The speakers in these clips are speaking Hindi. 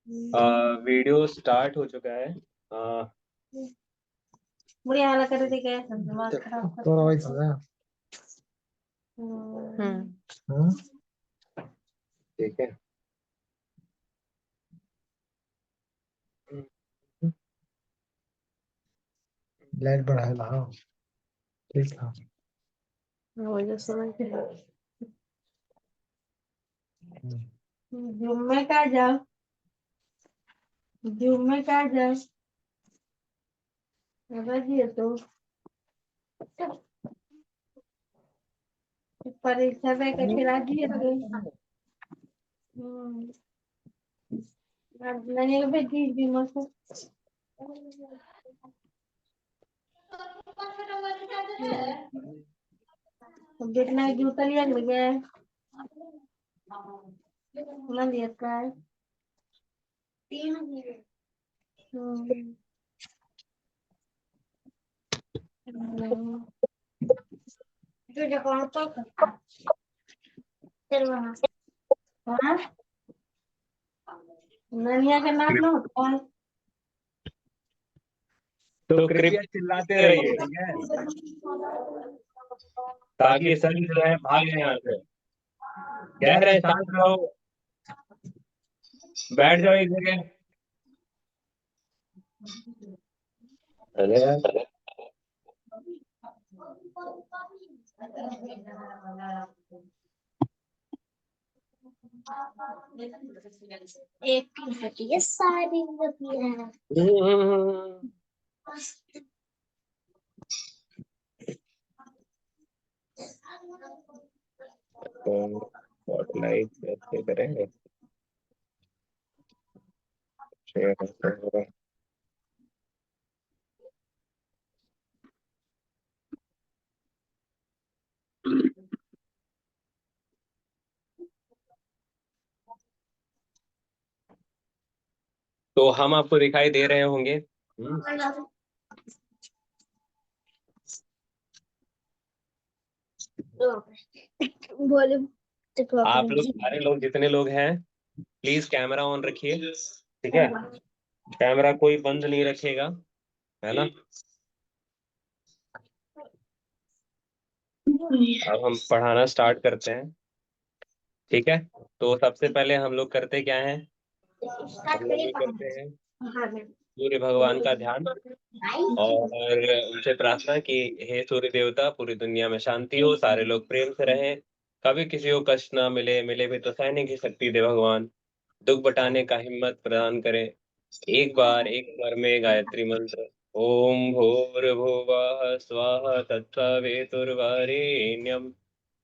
वीडियो स्टार्ट हो चुका है। बढ़िया वाला कर रही क्या दिमाग खराब कर तो वही था। ठीक है। लाइट बढ़ा ला। ठीक था। वो जो समझ के जुम्मे का जाओ जुम्मे का जाओ रजिए तो परीक्षा दे के फिर आजिए तो नहीं भेजी जुम्मे को देखना जूता लिया गया ना लिया का है तुझे कौन तो चल वहाँ हाँ ननिया के नाक लो कौन तो कृपया चिल्लाते रहिए, ठीक है, ताकि सभी जो है भागे यहाँ से। कह रहे हैं शांत रहो, बैठ जाओ एक जगह। अरे यार, एक ये सारी है तो स्पॉटलाइट कैसे करेंगे? शेयर करेंगे। तो हम आपको दिखाई दे रहे होंगे। बोले आप लोग सारे लोग जितने लोग हैं, प्लीज कैमरा ऑन रखिए, ठीक है। कैमरा कोई बंद नहीं रखेगा, है ना। अब हम पढ़ाना स्टार्ट करते हैं, ठीक है। तो सबसे पहले हम लोग करते क्या है, हम लोग ये करते हैं सूर्य भगवान का ध्यान और उनसे प्रार्थना कि हे सूर्य देवता, पूरी दुनिया में शांति हो, सारे लोग प्रेम से रहें, कभी किसी को कष्ट ना मिले, मिले भी तो सहने की शक्ति दे भगवान, दुख बटाने का हिम्मत प्रदान करें। एक बार एक स्वर में गायत्री मंत्र, ओम भूर्भुवः स्वः तत्सवितुर्वरेण्यं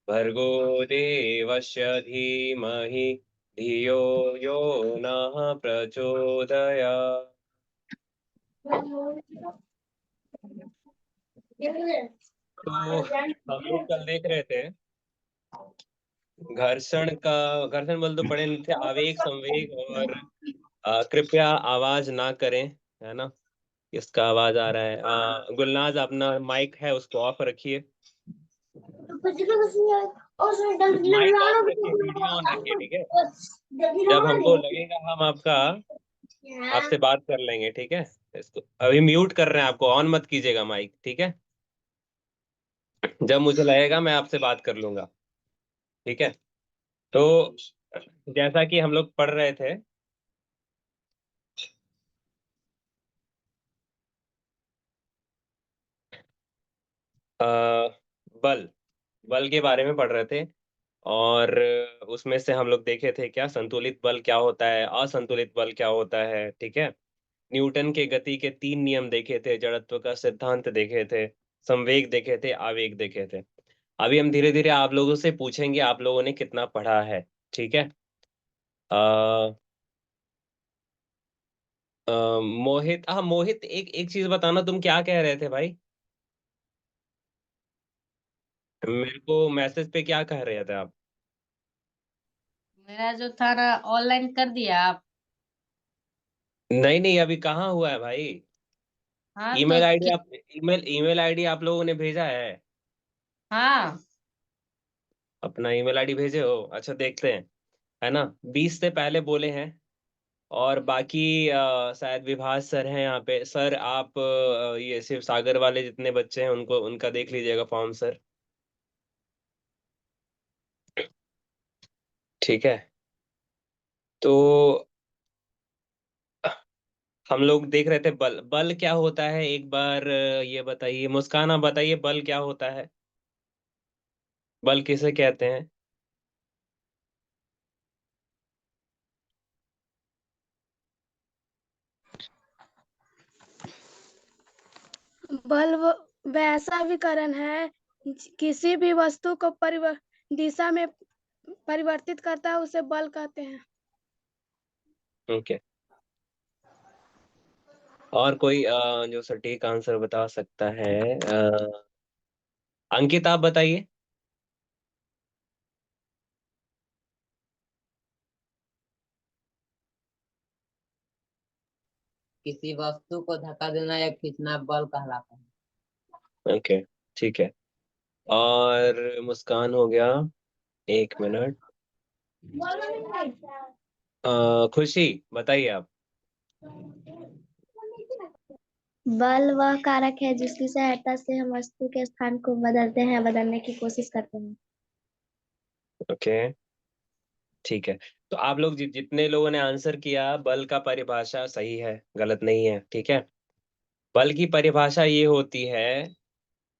भर्गो देवस्य धीमहि धियो यो नः प्रचोदयात्। तो हम लोग कल देख रहे थे घर्षण बल तो पढ़े नहीं थे, आवेग संवेग और कृपया आवाज ना करें, है ना। इसका आवाज आ रहा है। गुलनाज अपना माइक है उसको ऑफ रखिए, माइक ऑफ रखिए, वीडियो ऑन रखिए, ठीक है। जब हमको लगेगा हम आपसे बात कर लेंगे, ठीक है। इसको अभी म्यूट कर रहे हैं, आपको ऑन मत कीजिएगा माइक, ठीक है। जब मुझे लगेगा मैं आपसे बात कर लूंगा, ठीक है। तो जैसा कि हम लोग पढ़ रहे थे, आ, बल बल के बारे में पढ़ रहे थे और उसमें से हम लोग देखे थे क्या संतुलित बल क्या होता है, असंतुलित बल क्या होता है, ठीक है। न्यूटन के गति के 3 नियम देखे थे, जड़त्व का सिद्धांत देखे थे, संवेग देखे थे, आवेग देखे थे। अभी हम धीरे धीरे आप लोगों से पूछेंगे आप लोगों ने कितना पढ़ा है, ठीक है। आ, मोहित, हाँ मोहित, एक एक चीज बताना, तुम क्या कह रहे थे भाई? मेरे को मैसेज पे क्या कह रहे थे आप? मेरा जो था ना ऑनलाइन कर दिया आप नहीं नहीं, अभी कहाँ हुआ है भाई। हाँ तो ईमेल आईडी आप ईमेल आईडी आप लोगों ने भेजा है? हाँ अपना ईमेल आईडी भेजे हो? अच्छा देखते हैं, है ना। 20 से पहले बोले हैं, और बाकी शायद विभास सर हैं यहाँ पे। सर आप ये शिव सागर वाले जितने बच्चे हैं उनको उनका देख लीजिएगा फॉर्म सर। ठीक है, तो हम लोग देख रहे थे बल। बल क्या होता है एक बार ये बताइए, मुस्कान आप बताइए बल क्या होता है, बल किसे कहते हैं? बल वैसा विकर्ण है किसी भी वस्तु को दिशा में परिवर्तित करता है, उसे बल कहते हैं। ओके, और कोई जो सटीक आंसर बता सकता है? अंकित आप बताइए। किसी वस्तु को धक्का देना या खींचना बल कहलाता है। ओके, ठीक है। और मुस्कान हो गया, 1 मिनट। खुशी बताइए आप। बल वह कारक है जिसकी सहायता से हम वस्तु के स्थान को बदलते हैं, बदलने की कोशिश करते हैं। ओके, ठीक है। तो आप लोग जितने लोगों ने आंसर किया, बल का परिभाषा सही है, गलत नहीं है। ठीक है, बल की परिभाषा ये होती है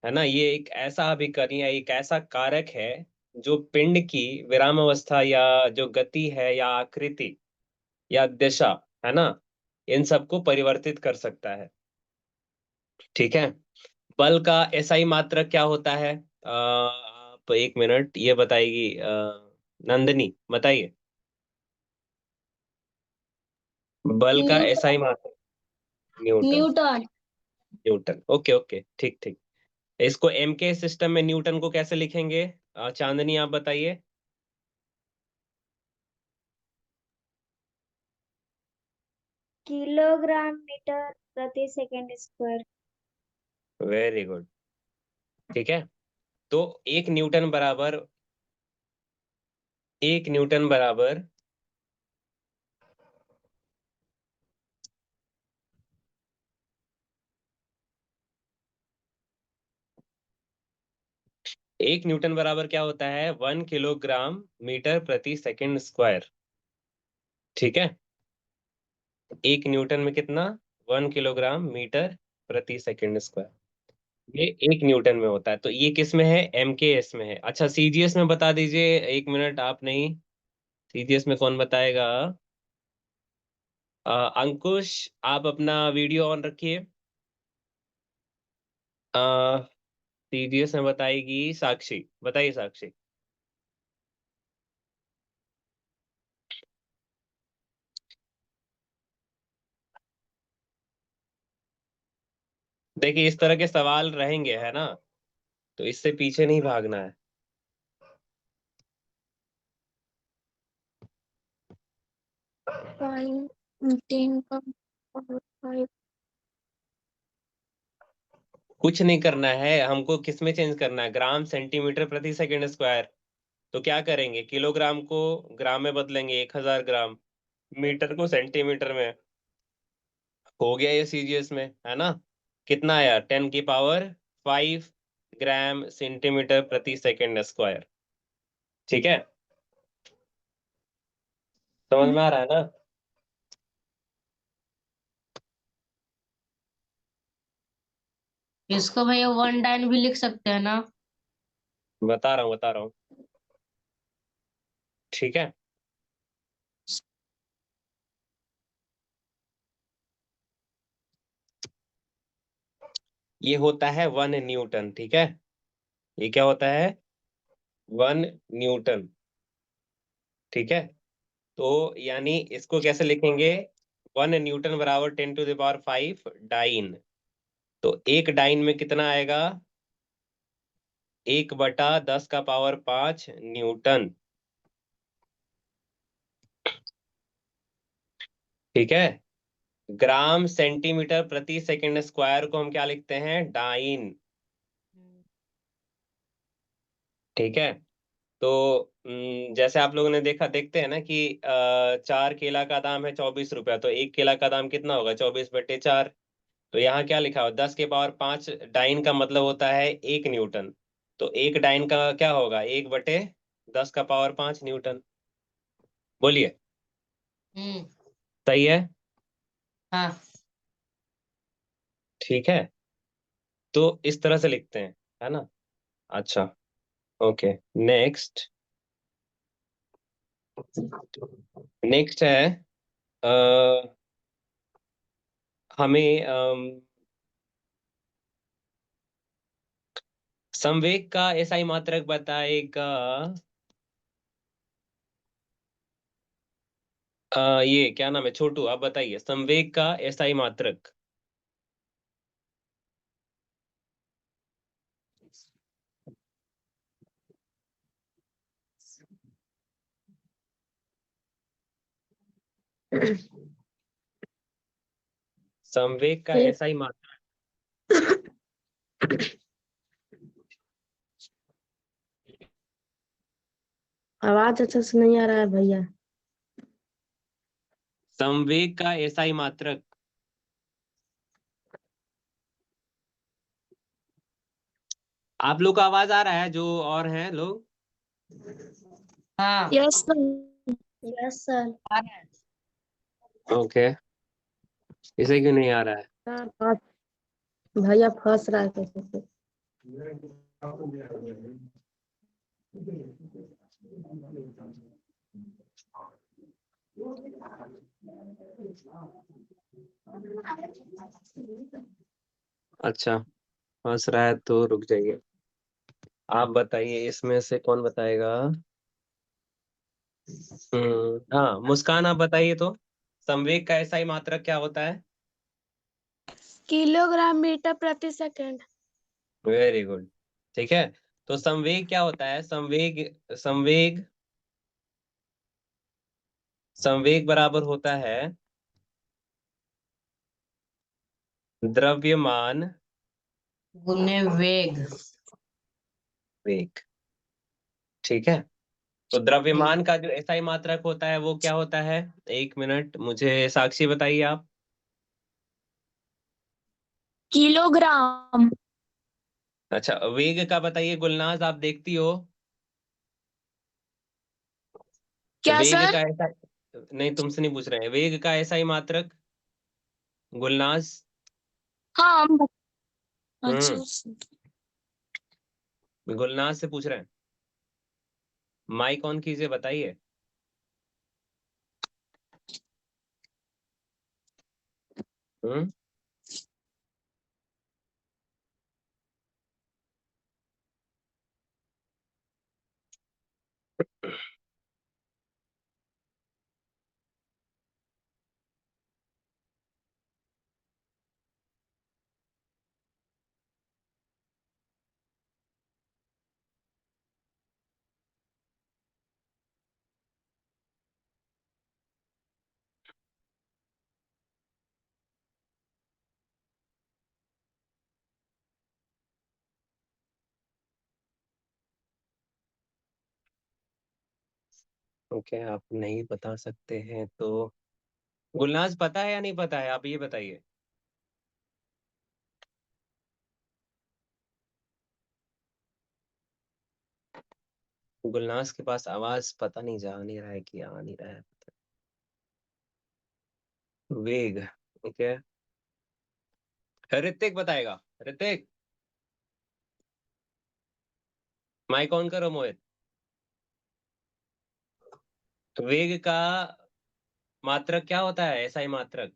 ना, ये एक ऐसा अभिकरण या एक ऐसा कारक है जो पिंड की विरामावस्था या जो गति है या आकृति या दिशा है ना, इन सबको परिवर्तित कर सकता है। ठीक है, बल का एसआई मात्रक क्या होता है? आप 1 मिनट ये बताएगी नंदनी बताइए। बल का एसआई मात्रक Newton. Newton. Newton, okay okay, ठीक ठीक। इसको एम के सिस्टम में न्यूटन को कैसे लिखेंगे? चांदनी आप बताइए। किलोग्राम मीटर प्रति सेकंड स्क्वायर। वेरी गुड, ठीक है। तो 1 न्यूटन बराबर 1 न्यूटन बराबर क्या होता है? 1 किलोग्राम मीटर प्रति सेकंड स्क्वायर। ठीक है, 1 न्यूटन में कितना? 1 किलोग्राम मीटर प्रति सेकंड स्क्वायर। ये 1 न्यूटन में होता है। तो ये किस में है? एमकेएस में है। अच्छा, सीजीएस में बता दीजिए। 1 मिनट, आप नहीं, सीजीएस में कौन बताएगा? अंकुश, आप अपना वीडियो ऑन रखिए। सीजीएस में बताएगी साक्षी। बताइए साक्षी। देखिए, इस तरह के सवाल रहेंगे है ना, तो इससे पीछे नहीं भागना है। कुछ नहीं करना है हमको, किस में चेंज करना है? ग्राम सेंटीमीटर प्रति सेकंड स्क्वायर। तो क्या करेंगे, किलोग्राम को ग्राम में बदलेंगे, 1000 ग्राम। मीटर को सेंटीमीटर में। हो गया ये सीजीएस में, है ना? कितना आया? 10 की पावर 5 ग्राम सेंटीमीटर प्रति सेकंड स्क्वायर। ठीक है, समझ में आ रहा है ना? इसको भैया वन डाइन भी लिख सकते हैं ना? बता रहा हूँ बता रहा हूँ। ठीक है, ये होता है 1 न्यूटन। ठीक है, ये क्या होता है? 1 न्यूटन। ठीक है, तो यानी इसको कैसे लिखेंगे? 1 न्यूटन बराबर 10⁵ डाइन। तो एक डाइन में कितना आएगा? 1/10⁵ ठीक है, ग्राम सेंटीमीटर प्रति सेकंड स्क्वायर को हम क्या लिखते हैं? डाइन। ठीक है, तो जैसे आप लोगों ने देखते हैं ना कि 4 केला का दाम है 24 रुपया, तो 1 केला का दाम कितना होगा? 24/4। तो यहाँ क्या लिखा हो? 10⁵ डाइन का मतलब होता है 1 न्यूटन। तो 1 डाइन का क्या होगा? 1/10⁵ न्यूटन। बोलिए, सही है? हाँ। ठीक है, तो इस तरह से लिखते हैं, है ना? अच्छा, ओके। नेक्स्ट नेक्स्ट है, अ, हमें संवेग का एसआई मात्रक बताएगा। ये क्या नाम है? छोटू, आप बताइए संवेग का एसआई मात्रक। संवेग का एसआई मात्रक। आवाज अच्छा से नहीं आ रहा है भैया। संवेग का एसआई मात्रक। आप लोग का आवाज आ रहा है, जो और हैं लोग? हाँ। Yes sir. Yes sir. Okay, इसे क्यों नहीं आ रहा है? भैया फंस रहा है कैसे से। अच्छा, फंस रहा है तो रुक जाइए। आप बताइए, इसमें से कौन बताएगा? हाँ, मुस्कान, आप बताइए तो, संवेग का एसआई मात्रक क्या होता है? किलोग्राम मीटर प्रति सेकंड। Very good. ठीक है, तो संवेग क्या होता है? संवेग संवेग बराबर होता है द्रव्यमान गुने वेग। वेग। ठीक है, तो द्रव्यमान का जो एसआई मात्रक होता है वो क्या होता है? 1 मिनट, मुझे साक्षी बताइए आप। किलोग्राम। अच्छा, वेग का बताइए गुलनाज, आप देखती हो? क्या वेग सर? का ऐसा, नहीं तुमसे नहीं पूछ रहे हैं, वेग का एसआई मात्रक गुलनाज। हाँ अच्छा। हम्म गुलनाज से पूछ रहे हैं। माइक ऑन कीजिए, बताइए। हम्म ओके, आप नहीं बता सकते हैं तो गुलनाज पता है या नहीं पता है? आप ये बताइए। गुलनाज के पास आवाज पता नहीं जा नहीं रहा है कि आ नहीं रहा है। वेग। ओके, ऋतिक बताएगा। ऋतिक, माइक ऑन करो। मोहित, वेग का मात्रक क्या होता है? एसआई मात्रक।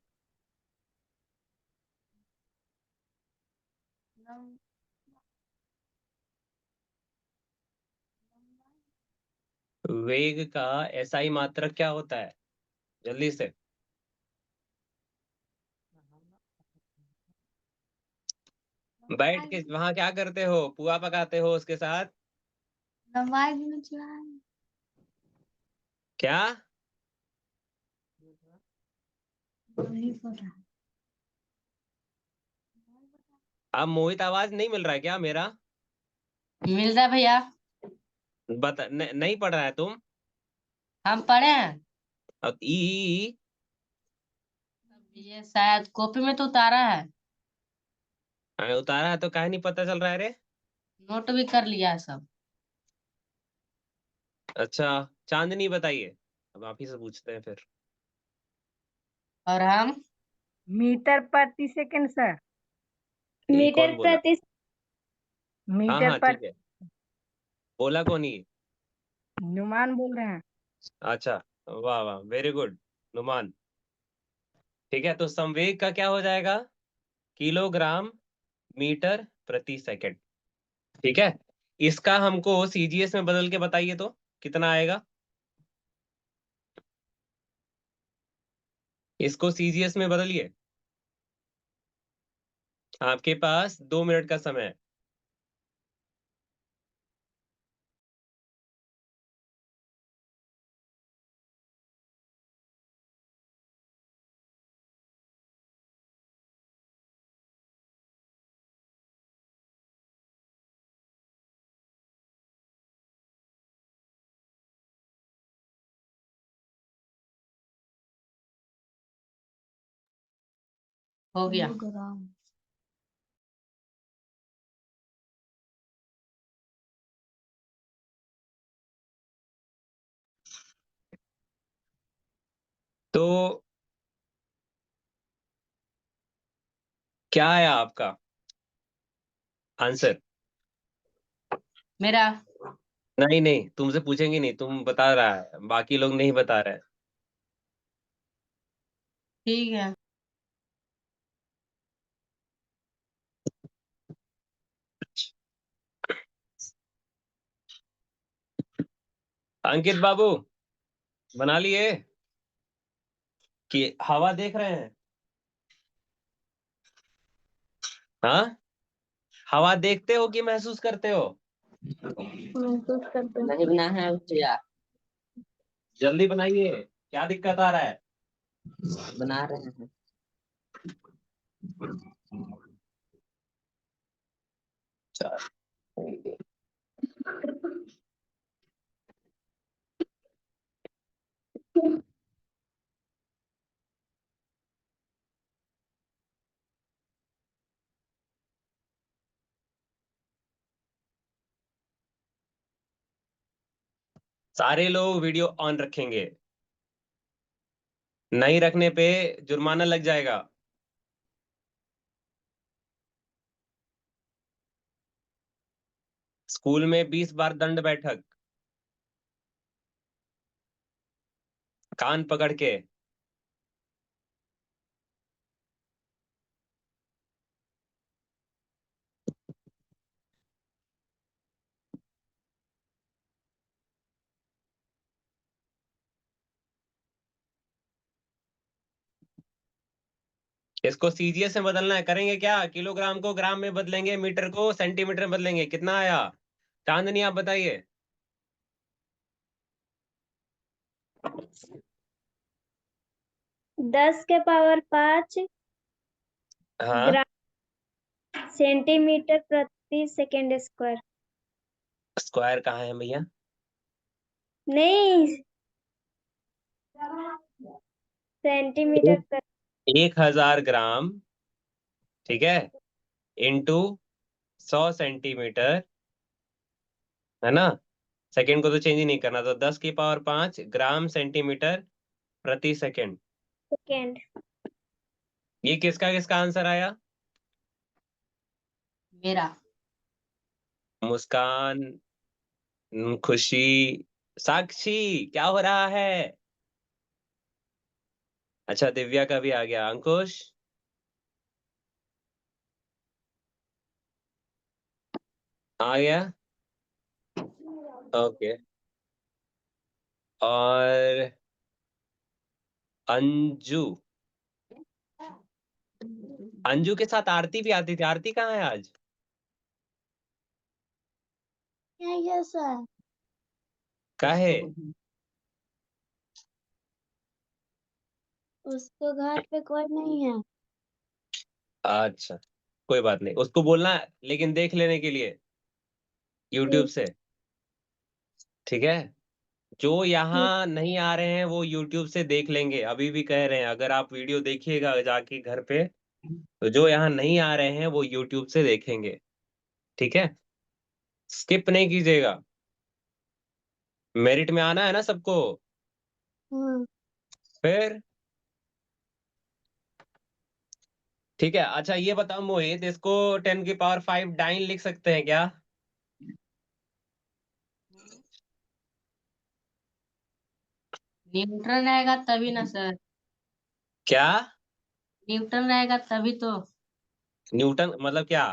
वेग का एसआई मात्रक क्या होता है? जल्दी से। बैठ के वहां क्या करते हो? पुआ पकाते हो उसके साथ? लंबाई में चला क्या? नहीं पता। अब मोहित, आवाज नहीं मिल रहा है क्या मेरा? मिल रहा है भैया। बता नहीं पढ़ रहा है तुम? हम पढ़े हैं। अब ई ये शायद कॉपी में तो उतारा है। उतारा है तो काहे नहीं पता चल रहा है रे? नोट भी कर लिया है सब। अच्छा, चांदनी बताइए। अब आप ही से पूछते हैं फिर। और हम मीटर प्रति सेकंड सर। ये मीटर कौन बोला? प्रति हाँ मीटर हाँ पर ठीक है। बोला कौन ये? नुमान बोल रहे हैं। अच्छा, वाह वाह, वेरी गुड नुमान। ठीक है, तो संवेग का क्या हो जाएगा? किलोग्राम मीटर प्रति सेकंड। ठीक है, इसका हमको सीजीएस में बदल के बताइए तो कितना आएगा? इसको सीजीएस में बदलिए। आपके पास 2 मिनट का समय है। हो गया। तो क्या आया आपका आंसर? मेरा नहीं नहीं, तुमसे पूछेंगे नहीं, तुम बता रहा है, बाकी लोग नहीं बता रहे हैं। ठीक है। अंकित बाबू बना लिए कि हवा देख रहे हैं? हाँ, हवा देखते हो कि महसूस करते हो? महसूस करते हैं। नहीं बना है भैया। जल्दी बनाइए, क्या दिक्कत आ रहा है? बना रहे हैं। सारे लोग वीडियो ऑन रखेंगे, नहीं रखने पे जुर्माना लग जाएगा। स्कूल में 20 बार दंड बैठक, कान पकड़ के। इसको सीजीएस में बदलना है, करेंगे क्या? किलोग्राम को ग्राम में बदलेंगे, मीटर को सेंटीमीटर में बदलेंगे। कितना आया चांदनी, आप बताइए। 10 के पावर 5 हाँ, ग्राम सेंटीमीटर प्रति सेकंड स्क्वायर। स्क्वायर कहाँ है भैया? नहीं, सेंटीमीटर प्रति। 1000 ग्राम, ठीक है, इंटू 100 सेंटीमीटर, है ना? सेकंड को तो चेंज ही नहीं करना, तो 10 की पावर 5 ग्राम सेंटीमीटर प्रति सेकंड। सेकंड। ये किसका किसका आंसर आया? मेरा मुस्कान, खुशी, साक्षी, क्या हो रहा है? अच्छा, दिव्या का भी आ गया। अंकुश आ गया, ओके। और अंजू, अंजू के साथ आरती भी आती थी। आरती कहाँ है आज? सर। काहे? उसको घर पे कोई नहीं है। अच्छा, कोई बात नहीं, उसको बोलना लेकिन देख लेने के लिए यूट्यूब ठीक। से। ठीक है, जो यहाँ नहीं आ रहे हैं वो YouTube से देख लेंगे। अभी भी कह रहे हैं, अगर आप वीडियो देखिएगा जाके घर पे, तो जो यहाँ नहीं आ रहे हैं वो YouTube से देखेंगे। ठीक है, स्किप नहीं कीजिएगा, मेरिट में आना है ना सबको। फिर ठीक है, अच्छा ये बताओ मोहित, इसको 10⁵ डाइन लिख सकते हैं क्या? न्यूट्रन रहेगा तभी ना सर, क्या? न्यूटन रहेगा तभी तो। न्यूटन मतलब क्या?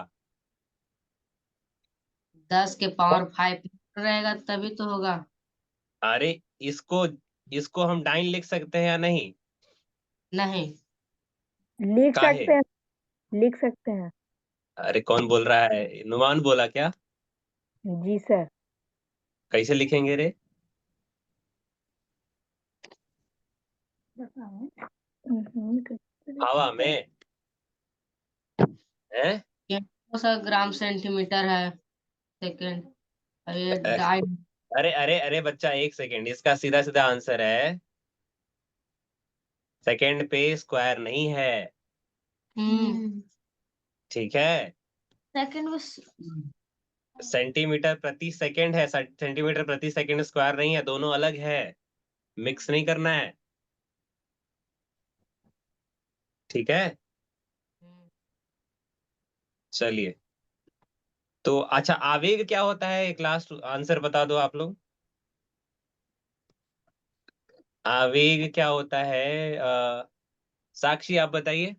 10⁵ रहेगा तभी तो होगा। अरे इसको इसको हम डाइन लिख सकते हैं या नहीं? नहीं। लिख काहे? सकते हैं, लिख सकते हैं। अरे कौन बोल रहा है? नुमान बोला क्या? जी सर। कैसे लिखेंगे रे? हवा में है? सर ग्राम सेंटीमीटर है सेकेंड, ये डाई। अरे अरे अरे बच्चा, एक सेकेंड, इसका सीधा सीधा आंसर है सेकेंड पे स्क्वायर नहीं है। ठीक है, सेकंड में सेंटीमीटर प्रति सेकंड है, सेंटीमीटर प्रति सेकंड स्क्वायर नहीं है, दोनों अलग है, मिक्स नहीं करना है। ठीक है, चलिए। तो अच्छा, आवेग क्या होता है? एक लास्ट आंसर बता दो आप लोग, आवेग क्या होता है? साक्षी आप बताइए।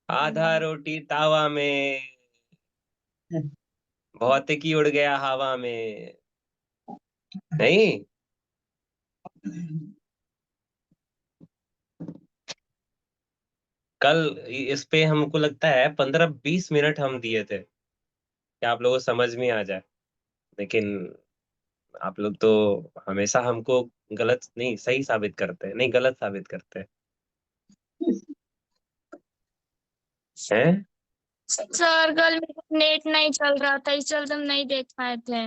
आधा रोटी तावा में, भौतिकी उड़ गया हवा में। नहीं, कल इस पे हमको लगता है 15-20 मिनट हम दिए थे कि आप लोगों को समझ में आ जाए, लेकिन आप लोग तो हमेशा हमको गलत नहीं सही साबित करते हैं, नहीं गलत साबित करते हैं। सर कल नेट नहीं चल रहा था, इस चलते हम नहीं देख पाए थे।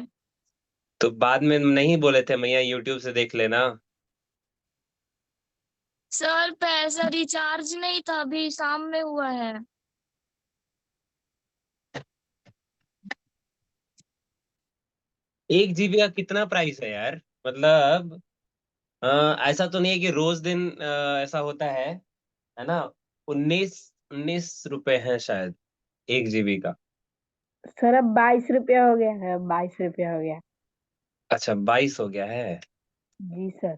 तो बाद में नहीं बोले थे मैया यूट्यूब से देख लेना? सर पैसा रिचार्ज नहीं था, अभी शाम में हुआ है। 1 GB का कितना प्राइस है यार? मतलब अ, ऐसा तो नहीं है कि रोज दिन ऐसा होता है ना? 19 19 रुपए है शायद 1 GB का। सर अब 22 रुपया हो गया है, 22 रुपया हो गया। अच्छा, 22 हो गया है। जी सर।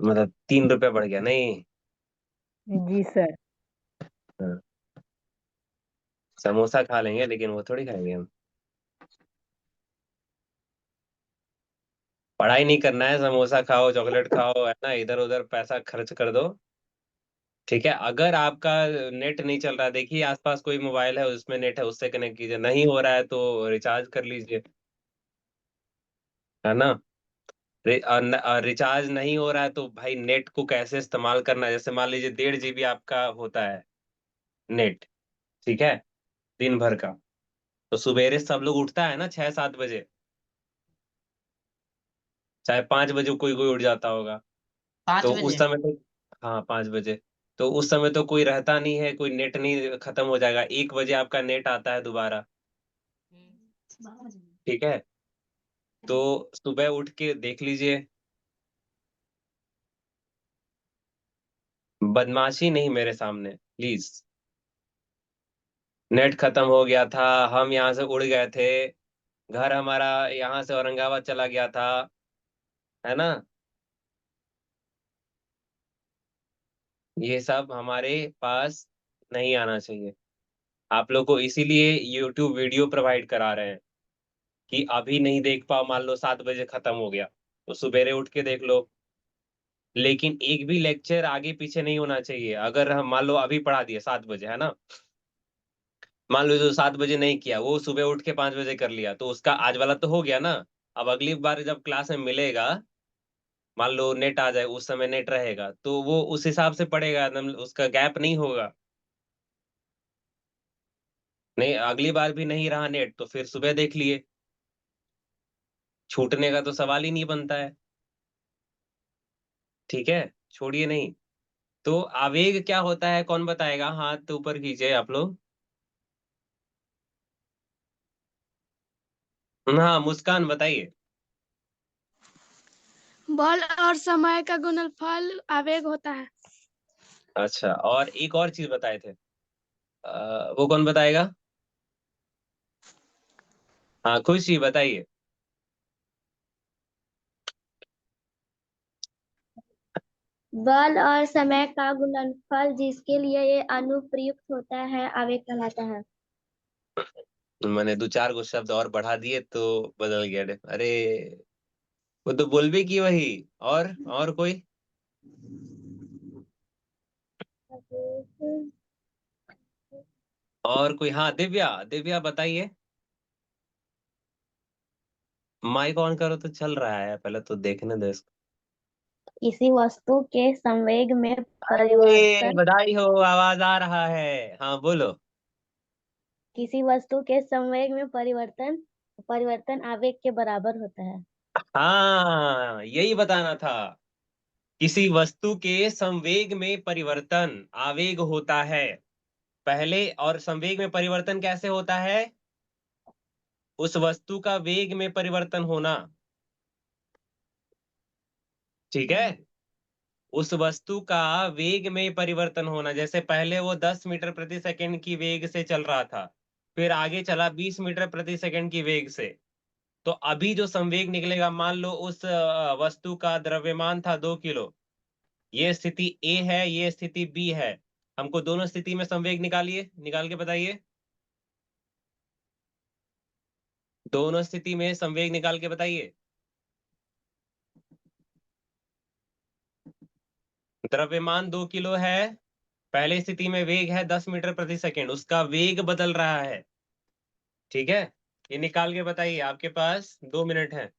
मतलब 3 रुपए बढ़ गया नहीं? जी सर। हाँ, समोसा खा लेंगे लेकिन वो थोड़ी खाएंगे हम। पढ़ाई नहीं करना है, समोसा खाओ चॉकलेट खाओ, है ना, इधर उधर पैसा खर्च कर दो। ठीक है, अगर आपका नेट नहीं चल रहा, देखिए आसपास कोई मोबाइल है उसमें नेट है, उससे कनेक्ट कीजिए, नहीं हो रहा है तो रिचार्ज कर लीजिए, है ना? रिचार्ज नहीं हो रहा है तो भाई नेट को कैसे इस्तेमाल करना है, जैसे मान लीजिए 1.5 GB आपका होता है नेट, ठीक है, दिन भर का। तो सवेरे सब लोग उठता है ना 6-7 बजे, चाहे 5 बजे कोई कोई उठ जाता होगा। पाँच तो उस बजे समय तो, हाँ 5 बजे, तो उस समय तो कोई रहता नहीं है, कोई नेट नहीं, खत्म हो जाएगा, 1 बजे आपका नेट आता है दोबारा। ठीक है, तो सुबह उठ के देख लीजिए, बदमाशी नहीं मेरे सामने प्लीज। नेट खत्म हो गया था, हम यहाँ से उड़ गए थे, घर हमारा यहाँ से औरंगाबाद चला गया था, है ना? ये सब हमारे पास नहीं आना चाहिए। आप लोग को इसीलिए YouTube वीडियो प्रोवाइड करा रहे हैं कि अभी नहीं देख पाओ, मान लो 7 बजे खत्म हो गया तो सवेरे उठ के देख लो, लेकिन एक भी लेक्चर आगे पीछे नहीं होना चाहिए। अगर हम मान लो अभी पढ़ा दिए 7 बजे, है ना, मान लो जो 7 बजे नहीं किया वो सुबह उठ के 5 बजे कर लिया, तो उसका आज वाला तो हो गया ना। अब अगली बार जब क्लास में मिलेगा मान लो नेट आ जाए, उस समय नेट रहेगा तो वो उस हिसाब से पड़ेगा, उसका गैप नहीं होगा। नहीं, अगली बार भी नहीं रहा नेट तो फिर सुबह देख लिए, छूटने का तो सवाल ही नहीं बनता है। ठीक है, छोड़िए नहीं। तो आवेग क्या होता है, कौन बताएगा? हाथ ऊपर कीजिए आप लोग। हाँ, मुस्कान बताइए। बल और समय का गुणनफल आवेग होता है। अच्छा, और एक और चीज बताए थे, वो कौन बताएगा? हाँ, खुशी बताइए। बल और समय का गुणनफल जिसके लिए ये अनुप्रयुक्त होता है आवेग कहलाता है। मैंने दो चार गो शब्द और बढ़ा दिए तो बदल गया। अरे, वो तो बोल भी की वही। और कोई? और कोई? हाँ, दिव्या, दिव्या बताइए। माइक ऑन करो तो चल रहा है, पहले तो देखने दो इसको। किसी वस्तु के संवेग में अरे, परिवर्तन बधाई हो, आवाज आ रहा है। हाँ, बोलो। किसी वस्तु के संवेग में परिवर्तन परिवर्तन आवेग के बराबर होता है। हाँ, यही बताना था। किसी वस्तु के संवेग में परिवर्तन आवेग होता है। पहले, और संवेग में परिवर्तन कैसे होता है? उस वस्तु का वेग में परिवर्तन होना। ठीक है, उस वस्तु का वेग में परिवर्तन होना। जैसे पहले वो 10 मीटर प्रति सेकंड की वेग से चल रहा था, फिर आगे चला 20 मीटर प्रति सेकंड की वेग से। तो अभी जो संवेग निकलेगा, मान लो उस वस्तु का द्रव्यमान था 2 किलो। ये स्थिति ए है, ये स्थिति बी है। हमको दोनों स्थिति में संवेग निकालिए, निकाल के बताइए। दोनों स्थिति में संवेग निकाल के बताइए। द्रव्यमान 2 किलो है, पहले स्थिति में वेग है 10 मीटर प्रति सेकंड, उसका वेग बदल रहा है। ठीक है, ये निकाल के बताइए, आपके पास 2 मिनट है।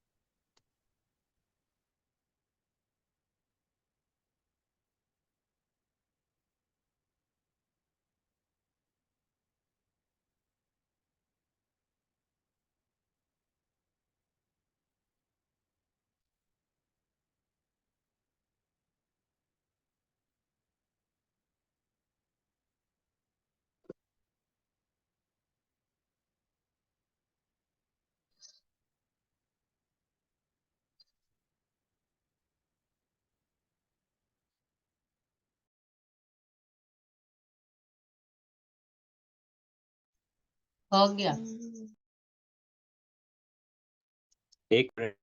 हो गया। 1 मिनट।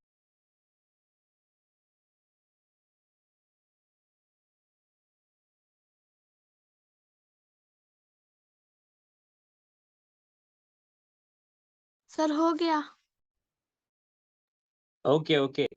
सर हो गया। Okay okay.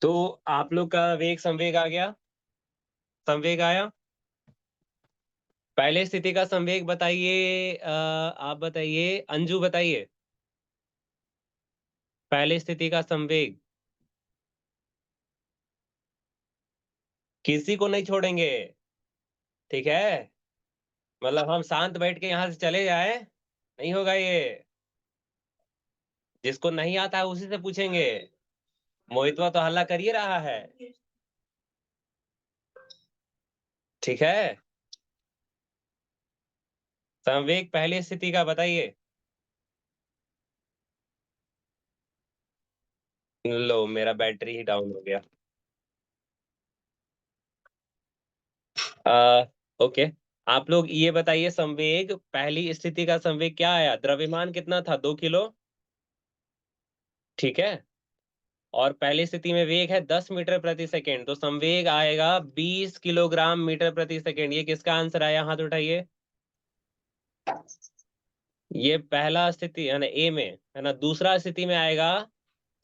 तो आप लोग का वेग संवेग आ गया, संवेग आया। पहले स्थिति का संवेग बताइए, आप बताइए, अंजू बताइए। पहले स्थिति का संवेग किसी को नहीं छोड़ेंगे। ठीक है, मतलब हम शांत बैठ के यहाँ से चले जाए, नहीं होगा ये। जिसको नहीं आता है उसी से पूछेंगे। मोहितवा तो हल्ला कर ही रहा है। ठीक है, संवेग पहली स्थिति का बताइए। लो, मेरा बैटरी ही डाउन हो गया। ओके, आप लोग ये बताइए, संवेग, पहली स्थिति का संवेग क्या आया? द्रव्यमान कितना था? 2 किलो, ठीक है। और पहली स्थिति में वेग है 10 मीटर प्रति सेकेंड, तो संवेग आएगा 20 किलोग्राम मीटर प्रति सेकेंड। ये किसका आंसर आया? हाथ उठाइए। ये पहला स्थिति है ना, ए में, है ना। दूसरा स्थिति में आएगा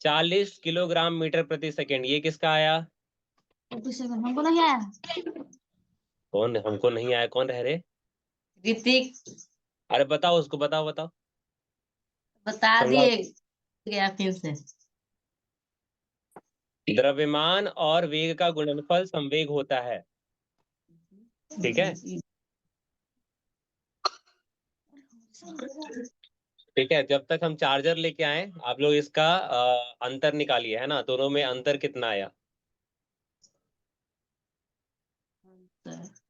40 किलोग्राम मीटर प्रति सेकेंड। ये किसका आया? हमको नहीं आया। कौन? हमको नहीं आया? कौन रह रहे? ऋतिक अरे बताओ उसको, बताओ बताओ। बता समझाओ। दिए गया फिर से। द्रव्यमान और वेग का गुणनफल संवेग होता है, ठीक है। ठीक है, जब तक हम चार्जर लेके आए आप लोग इसका अंतर निकालिए, है ना। दोनों में अंतर कितना आया?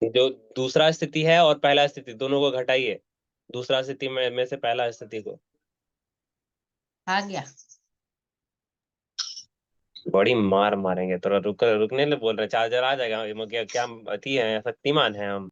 जो दूसरा स्थिति है और पहला स्थिति, दोनों को घटाइए। दूसरा स्थिति में से पहला स्थिति को। आ गया। बड़ी मार मारेंगे, थोड़ा रुकने ले बोल रहे। चार्जर आ जाएगा। क्या क्या अति है, शक्तिमान है हम।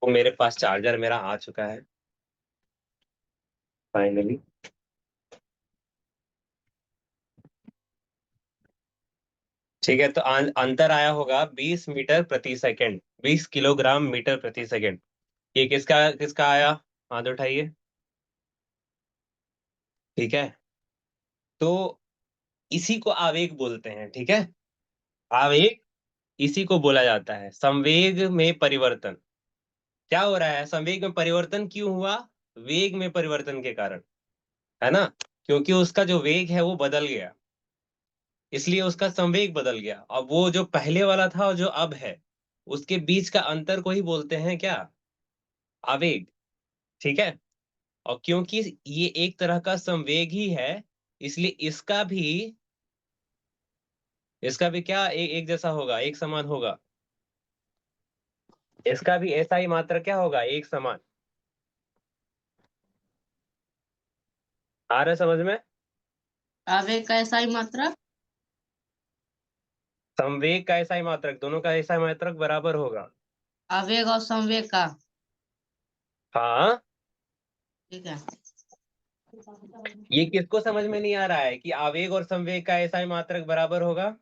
वो मेरे पास चार्जर मेरा आ चुका है फाइनली। ठीक है, तो अंतर आया होगा 20 मीटर प्रति सेकंड, 20 किलोग्राम मीटर प्रति सेकंड। ये किसका किसका आया? हाथ उठाइए। ठीक है, तो इसी को आवेग बोलते हैं, ठीक है। आवेग इसी को बोला जाता है। संवेग में परिवर्तन क्या हो रहा है? संवेग में परिवर्तन क्यों हुआ? वेग में परिवर्तन के कारण, है ना। क्योंकि उसका जो वेग है वो बदल गया, इसलिए उसका संवेग बदल गया। अब वो जो पहले वाला था और जो अब है, उसके बीच का अंतर को ही बोलते हैं क्या? आवेग, ठीक है। और क्योंकि ये एक तरह का संवेग ही है, इसलिए इसका भी क्या एक जैसा होगा, एक समान होगा। इसका भी ऐसा ही मात्रा क्या होगा, एक समान। आ रहा है समझ में? आवेग का ऐसा ही मात्रा। संवेग का SI मात्रक, दोनों का SI मात्रक बराबर होगा। आवेग और संवेग का। हाँ, ठीक है। ये किसको समझ में नहीं आ रहा है कि आवेग और संवेग का SI मात्रक बराबर होगा?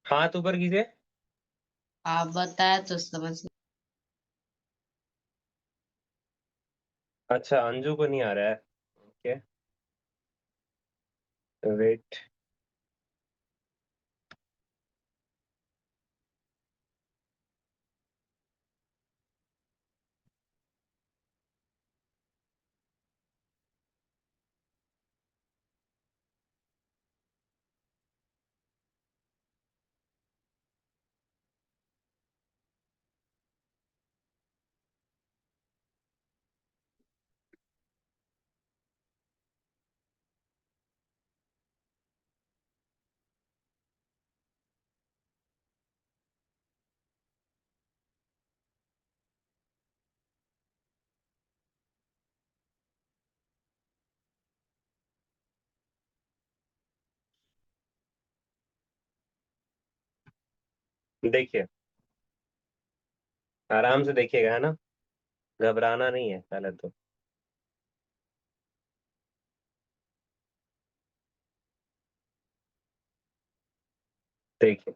हाथ ऊपर कीजिए। आप बताए तो समझ। अच्छा, अंजू को नहीं आ रहा है। Okay, wait. देखिए, आराम से देखिएगा, है ना, घबराना नहीं है पहले तो। देखिए,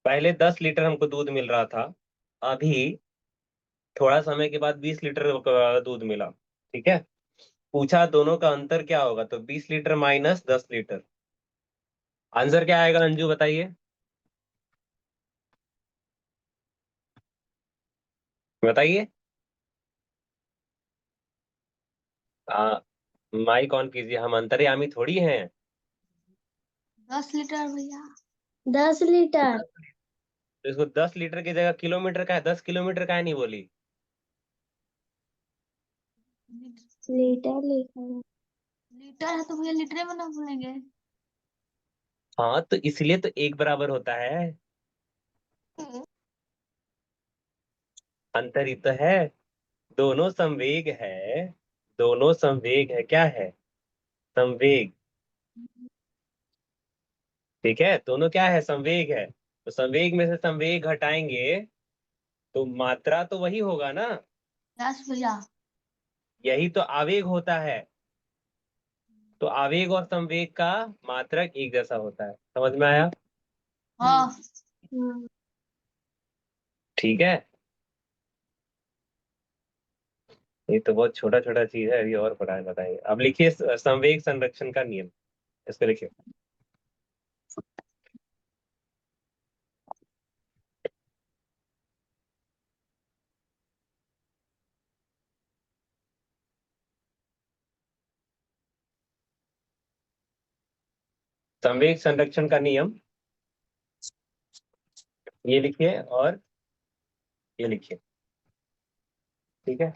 पहले 10 लीटर हमको दूध मिल रहा था, अभी थोड़ा समय के बाद 20 लीटर दूध मिला। ठीक है, पूछा दोनों का अंतर क्या होगा, तो 20 लीटर माइनस 10 लीटर। आंसर क्या आएगा अंजू, बताइए, बताइए। आ, माइक ऑन कीजिए, हम अंतर्यामी थोड़ी हैं। 10 लीटर भैया। 10 लीटर। तो इसको 10 लीटर की जगह किलोमीटर का है, 10 किलोमीटर का है, नहीं बोली। लीटर लिखा है। लीटर है तो भैया लीटर में ना बोलेंगे। हाँ, तो इसलिए तो एक बराबर होता है, अंतर ही तो है। दोनों संवेग है, दोनों संवेग है, क्या है, संवेग। ठीक है, दोनों क्या है, संवेग है। तो संवेग में से संवेग घटाएंगे तो मात्रा तो वही होगा ना। यस भैया। यही तो आवेग होता है। तो आवेग और संवेग का मात्रक एक जैसा होता है, समझ में आया? हाँ। हाँ। ठीक है, ये तो बहुत छोटा छोटा चीज है, अभी और पढ़ाए बताएंगे। अब लिखिए संवेग संरक्षण का नियम, इसको लिखिए। संवेग संरक्षण का नियम, ये लिखिए और ये लिखिए। ठीक है,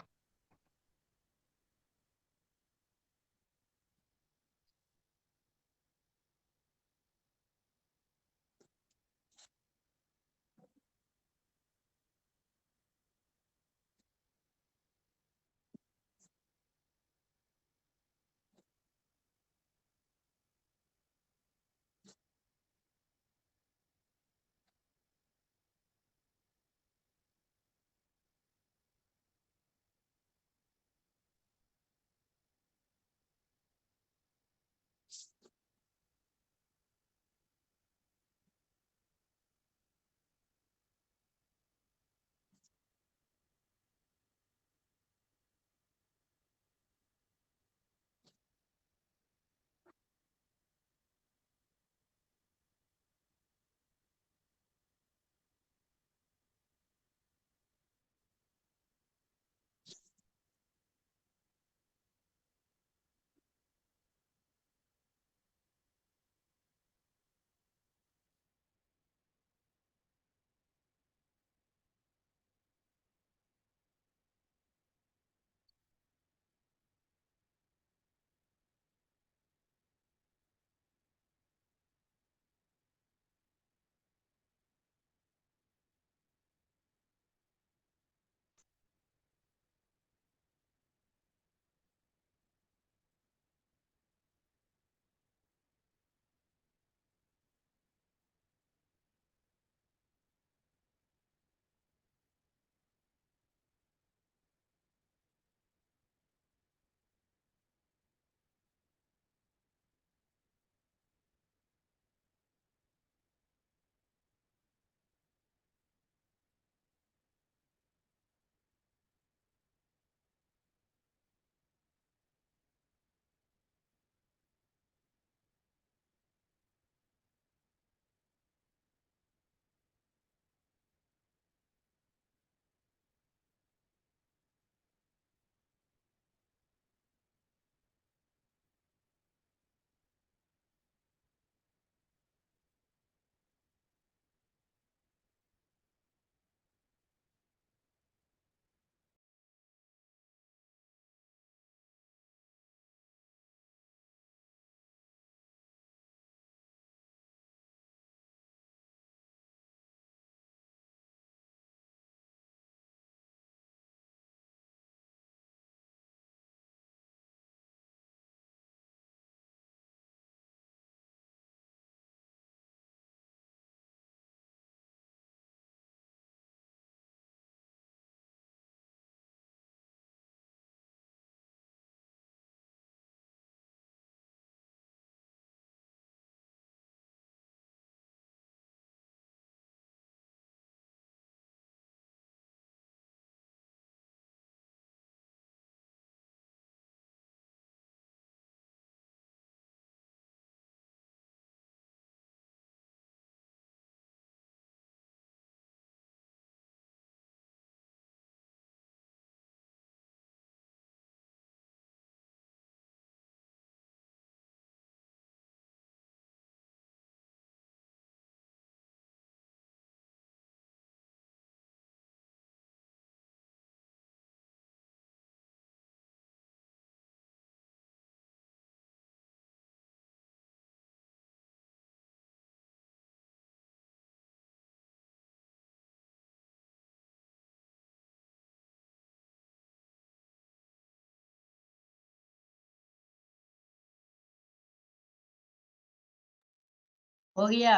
हो गया।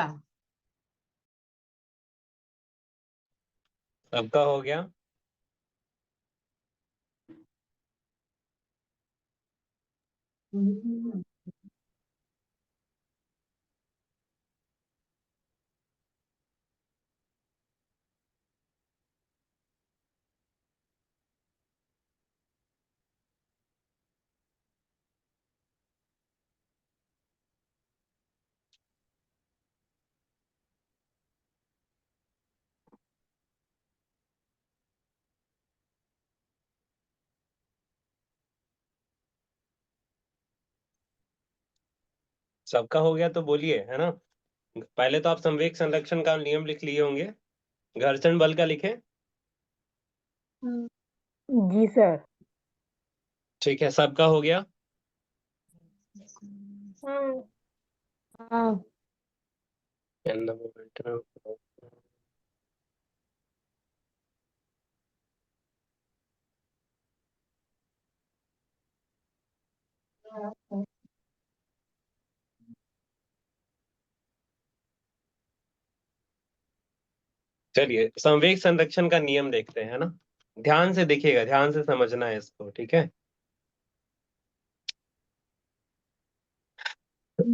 सबका हो गया। सबका हो गया तो बोलिए, है ना। पहले तो आप संवेग संरक्षण का नियम लिख लिए होंगे। घर्षण बल का लिखे। जी सर। ठीक है, सबका हो गया। हाँ। चलिए संवेग संरक्षण का नियम देखते हैं, है ना। ध्यान से देखिएगा, ध्यान से समझना है इसको, ठीक है।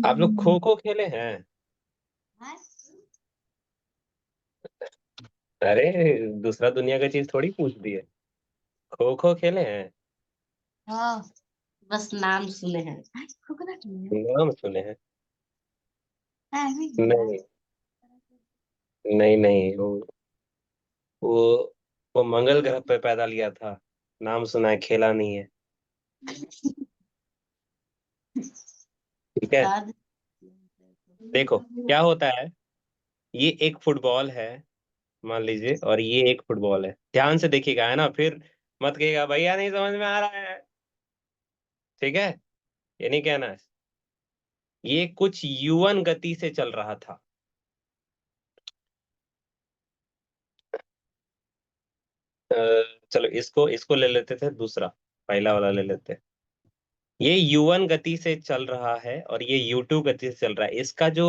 आप लोग खो खो खेले हैं? अरे दूसरा दुनिया का चीज थोड़ी पूछ दी है। खो खो खेले हैं? हाँ, बस नाम सुने हैं। नाम सुने हैं? नहीं नहीं नहीं, वो वो मंगल ग्रह पे पैदा लिया था। नाम सुना है, खेला नहीं है। ठीक है। बता दे। देखो क्या होता है, ये एक फुटबॉल है मान लीजिए, और ये एक फुटबॉल है। ध्यान से देखिएगा, है ना, फिर मत कहिएगा भैया नहीं समझ में आ रहा है। ठीक है, ये नहीं कहना है। ये कुछ U1 गति से चल रहा था। अ, चलो इसको इसको ले लेते थे, दूसरा पहला वाला ले लेते हैं। ये U1 गति से चल रहा है और ये U2 गति से चल रहा है। इसका जो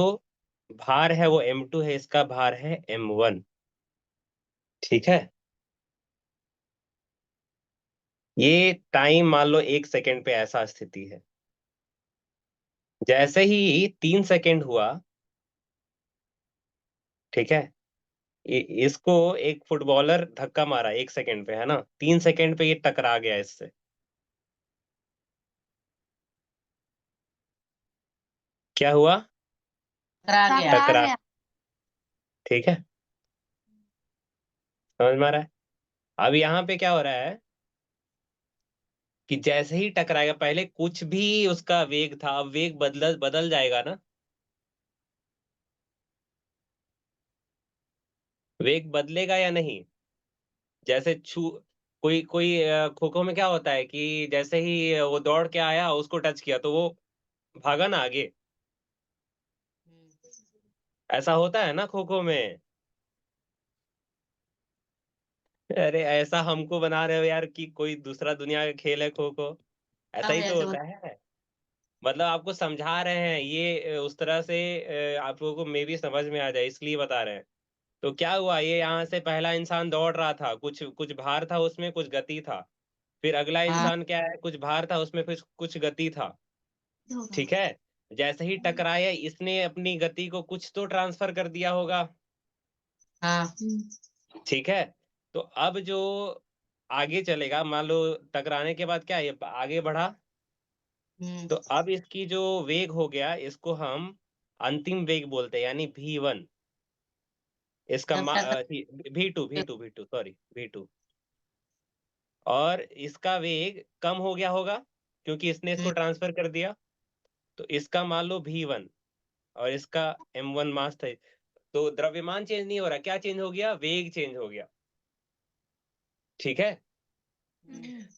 भार है वो M2 है, इसका भार है M1। ठीक है। ये टाइम मान लो 1 सेकेंड पे ऐसा स्थिति है। जैसे ही 3 सेकेंड हुआ, ठीक है, इसको एक फुटबॉलर धक्का मारा 1 सेकेंड पे, है ना। 3 सेकेंड पे ये टकरा गया इससे। क्या हुआ? टकरा गया। टकरा। ठीक है, समझ में आ रहा है। अब यहाँ पे क्या हो रहा है कि जैसे ही टकराएगा, पहले कुछ भी उसका वेग था, अब वेग बदल बदल जाएगा ना। वेग बदलेगा या नहीं? जैसे छू कोई कोई खो खो में क्या होता है कि जैसे ही वो दौड़ के आया, उसको टच किया तो वो भागा ना आगे। ऐसा होता है ना खो खो में। अरे ऐसा हमको बना रहे हो यार कि कोई दूसरा दुनिया का खेल है खो खो। ऐसा अब ही तो ऐसे होता है। मतलब आपको समझा रहे हैं ये उस तरह से, आप लोगों को मे भी समझ में आ जाए इसलिए बता रहे हैं। तो क्या हुआ, ये यहाँ से पहला इंसान दौड़ रहा था, कुछ कुछ भार था उसमें, कुछ गति था। फिर अगला हाँ। इंसान क्या है, कुछ भार था उसमें, फिर कुछ गति था। ठीक है। जैसे ही टकराया, इसने अपनी गति को कुछ तो ट्रांसफर कर दिया होगा। हाँ। ठीक है। तो अब जो आगे चलेगा, मान लो टकराने के बाद क्या है, ये आगे बढ़ा। तो अब इसकी जो वेग हो गया, इसको हम अंतिम वेग बोलते हैं, यानी V1। इसका जब टकरा V2 सॉरी V2। और इसका वेग कम हो गया होगा क्योंकि इसने इसको ट्रांसफर कर दिया। तो इसका मान लो V1 और इसका M1 मास था। तो द्रव्यमान चेंज नहीं हो रहा, क्या चेंज हो गया, वेग चेंज हो गया। ठीक है।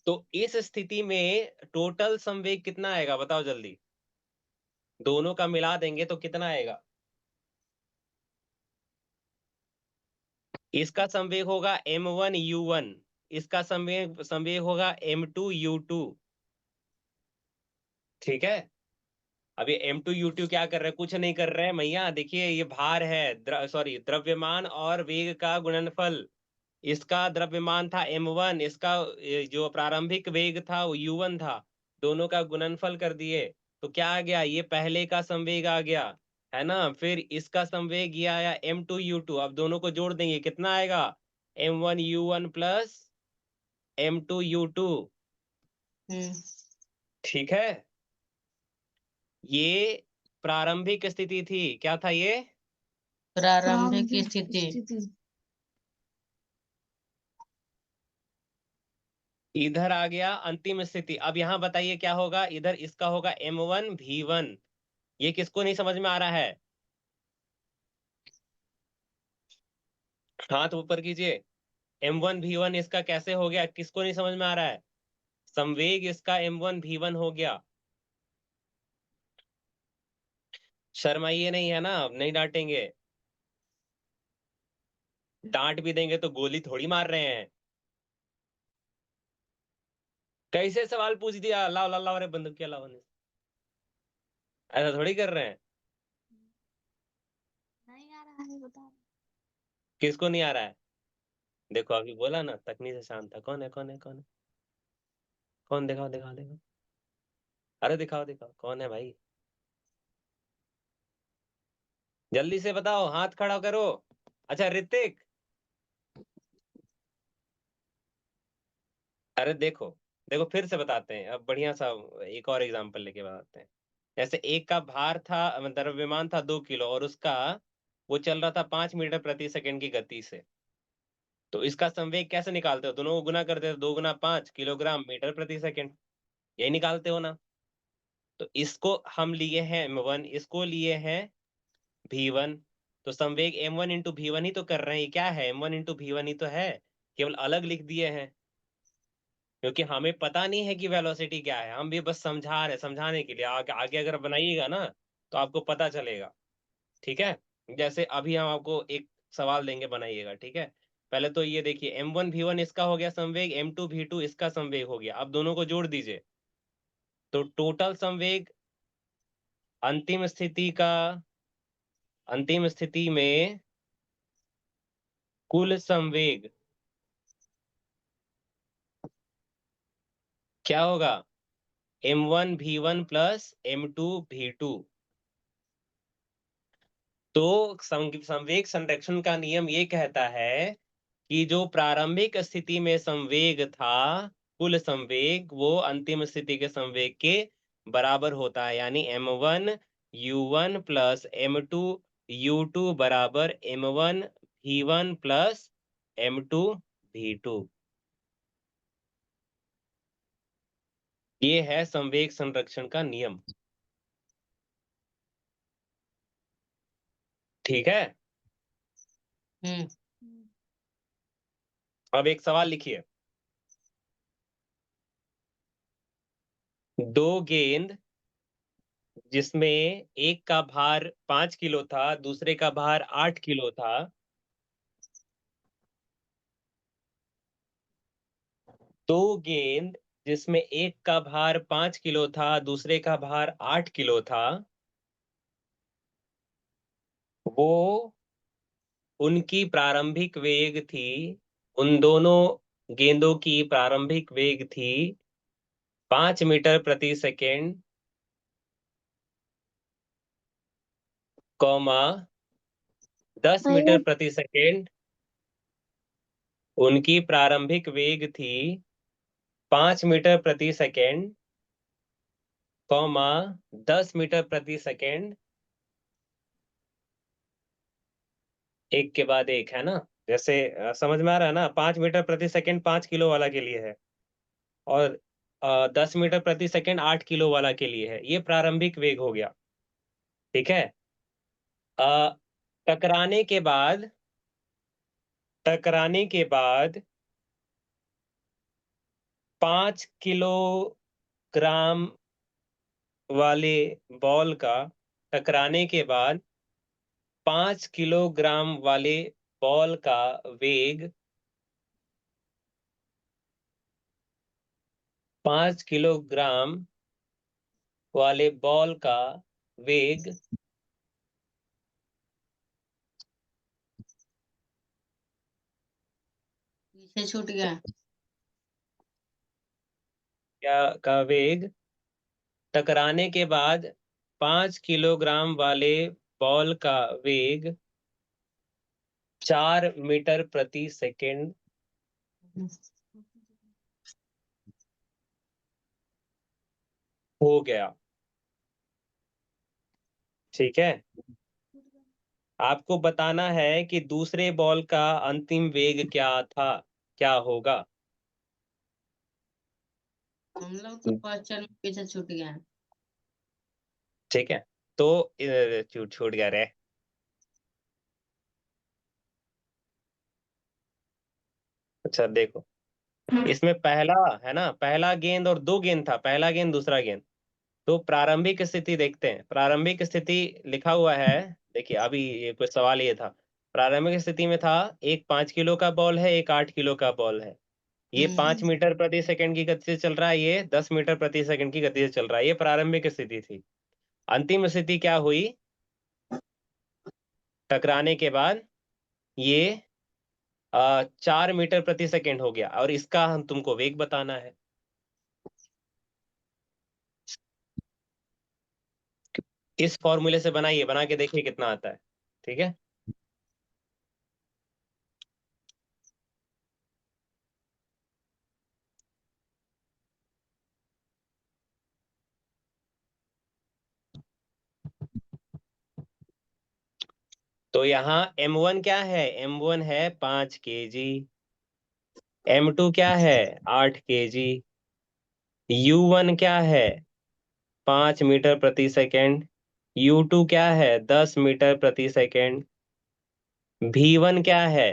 तो इस स्थिति में टोटल संवेग कितना आएगा बताओ जल्दी। दोनों का मिला देंगे तो कितना आएगा? इसका संवेग होगा M1U1, इसका संवेग संवेग होगा M2U2। ठीक है। अब ये M2U2 क्या कर रहे हैं? कुछ नहीं कर रहे हैं मैया। देखिए ये भार है, द्रव्यमान और वेग का गुणनफल। इसका द्रव्यमान था m1, इसका जो प्रारंभिक वेग था वो u1 था। दोनों का गुणनफल कर दिए तो क्या आ गया? ये पहले का संवेग आ गया, है ना। फिर इसका संवेग ये आया M2U2। अब दोनों को जोड़ देंगे, कितना आएगा? m1u1 plus m2u2। ठीक है, ये प्रारंभिक स्थिति थी। क्या था ये? प्रारंभिक स्थिति। इधर आ गया अंतिम स्थिति। अब यहाँ बताइए क्या होगा? इधर इसका होगा m1v1। ये किसको नहीं समझ में आ रहा है? हाथ ऊपर कीजिए। m1v1 इसका कैसे हो गया? किसको नहीं समझ में आ रहा है? संवेग इसका m1v1 हो गया। शर्माइए नहीं, है ना, नहीं डांटेंगे। डांट भी देंगे तो गोली थोड़ी मार रहे हैं। कैसे सवाल पूछ दिया? लाओ लाओ लाओ, अरे बंदूक क्या लाओ। ऐसा थोड़ी कर रहे हैं। नहीं आ रहा है, बता। किसको नहीं आ रहा है? देखो अभी बोला ना, तकनी से शांत था। कौन है? कौन है? कौन है? कौन? दिखाओ दिखाओ दिखाओ। अरे दिखाओ दिखाओ, कौन है भाई? जल्दी से बताओ, हाथ खड़ा करो। अच्छा ऋतिक। अरे देखो, देखो फिर से बताते हैं। अब बढ़िया सा एक और एग्जांपल लेके बताते हैं। जैसे एक का भार था, द्रव्यमान था 2 किलो, और उसका वो चल रहा था 5 मीटर प्रति सेकंड की गति से। तो इसका संवेग कैसे निकालते हो? दोनों को गुना करते हो, 2 गुना 5 किलोग्राम मीटर प्रति सेकंड। यही निकालते हो ना। तो इसको हम लिए हैं m1, इसको लिए हैं v1। तो संवेग m1 इंटू v1 ही तो कर रहे हैं। ये क्या है? m1 इंटू v1 ही तो है, केवल अलग लिख दिए हैं क्योंकि हमें पता नहीं है कि वेलोसिटी क्या है। हम भी बस समझा रहे, समझाने के लिए। आगे अगर बनाइएगा ना तो आपको पता चलेगा। ठीक है, जैसे अभी हम आपको एक सवाल देंगे, बनाइएगा। ठीक है, पहले तो ये देखिए, m1v1 इसका हो गया संवेग, m2v2 इसका संवेग हो गया। अब दोनों को जोड़ दीजिए तो टोटल संवेग अंतिम स्थिति का, अंतिम स्थिति में कुल संवेग क्या होगा? m1v1 plus m2v2। तो संवेग संरक्षण का नियम ये कहता है कि जो प्रारंभिक स्थिति में संवेग था, कुल संवेग, वो अंतिम स्थिति के संवेग के बराबर होता है। यानी m1u1 प्लस m2u2 बराबर m1v1 प्लस m2v2। ये है संवेग संरक्षण का नियम। ठीक है, अब एक सवाल लिखिए। दो गेंद जिसमें एक का भार 5 किलो था, दूसरे का भार 8 किलो था। दो गेंद जिसमें एक का भार 5 किलो था, दूसरे का भार 8 किलो था। वो उनकी प्रारंभिक वेग थी, उन दोनों गेंदों की प्रारंभिक वेग थी 5 मीटर प्रति सेकेंड, कौमा 10 मीटर प्रति सेकेंड। उनकी प्रारंभिक वेग थी 5 मीटर प्रति सेकेंड, कौमा 10 मीटर प्रति सेकेंड। एक के बाद एक, है ना। जैसे समझ में आ रहा है ना? 5 मीटर प्रति सेकेंड 5 किलो वाला के लिए है, और 10 मीटर प्रति सेकेंड 8 किलो वाला के लिए है। ये प्रारंभिक वेग हो गया। ठीक है, अ, टकराने के बाद, टकराने के बाद 5 किलोग्राम वाले बॉल का, टकराने के बाद 5 किलोग्राम वाले बॉल का वेग 5 किलोग्राम वाले बॉल का वेग पीछे छूट गया। का वेग टकराने के बाद 5 किलोग्राम वाले बॉल का वेग 4 मीटर प्रति सेकंड हो गया। ठीक है, आपको बताना है कि दूसरे बॉल का अंतिम वेग क्या था, क्या होगा। हम लोग तो क्वेश्चन में पीछे छूट गया है। ठीक है, तो छूट छूट गया रे। अच्छा देखो, इसमें पहला है ना, पहला गेंद और दो गेंद था, पहला गेंद दूसरा गेंद। तो प्रारंभिक स्थिति देखते हैं। प्रारंभिक स्थिति लिखा हुआ है, देखिए अभी ये कुछ सवाल ये था। प्रारंभिक स्थिति में था एक 5 किलो का बॉल है, एक 8 किलो का बॉल है। ये 5 मीटर प्रति सेकंड की गति से चल रहा है, ये 10 मीटर प्रति सेकंड की गति से चल रहा है। ये प्रारंभिक स्थिति थी। अंतिम स्थिति क्या हुई, टकराने के बाद ये 4 मीटर प्रति सेकंड हो गया, और इसका हम तुमको वेग बताना है। इस फॉर्मूले से बनाइए, बना के देखिए कितना आता है। ठीक है, तो यहाँ M1 क्या है, M1 है 5 kg, M2 क्या है 8 kg, U1 क्या है 5 मीटर प्रति सेकंड, U2 क्या है 10 मीटर प्रति सेकंड, V1 क्या है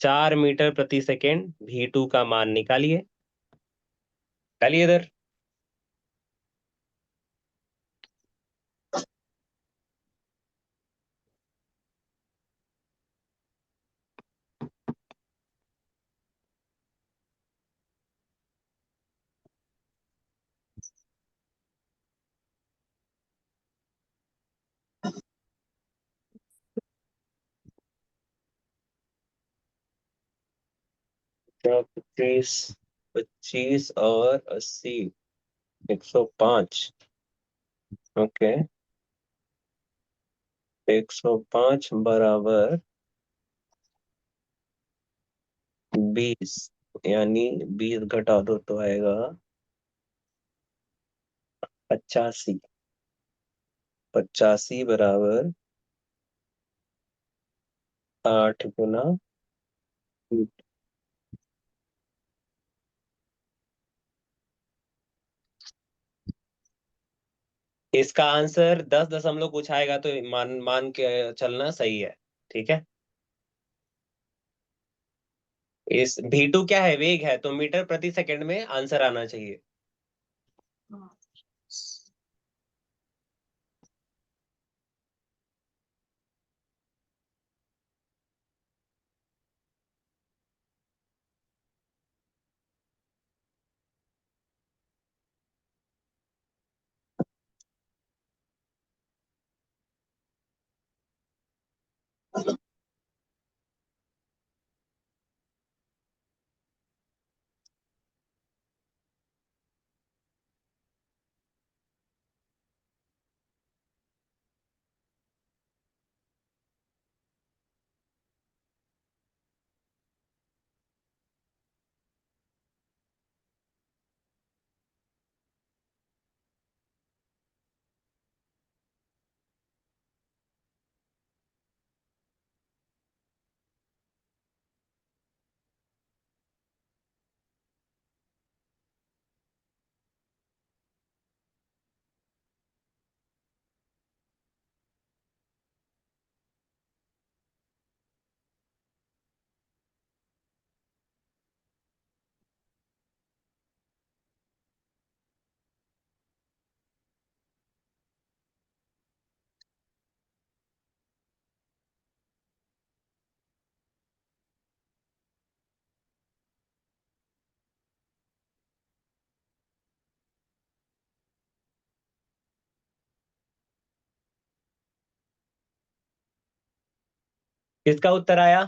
4 मीटर प्रति सेकंड। V2 का मान निकालिए, निकालिए इधर। तो 25, 25 और 80, 105। ओके, 105 बराबर 20, यानी 20 घटा दो तो आएगा 85। 85 बराबर 8 गुना। इसका आंसर 10 दशमलव कुछ आएगा, तो मान मान के चलना सही है। ठीक है, इस V2 क्या है, वेग है, तो मीटर प्रति सेकंड में आंसर आना चाहिए। किसका उत्तर आया?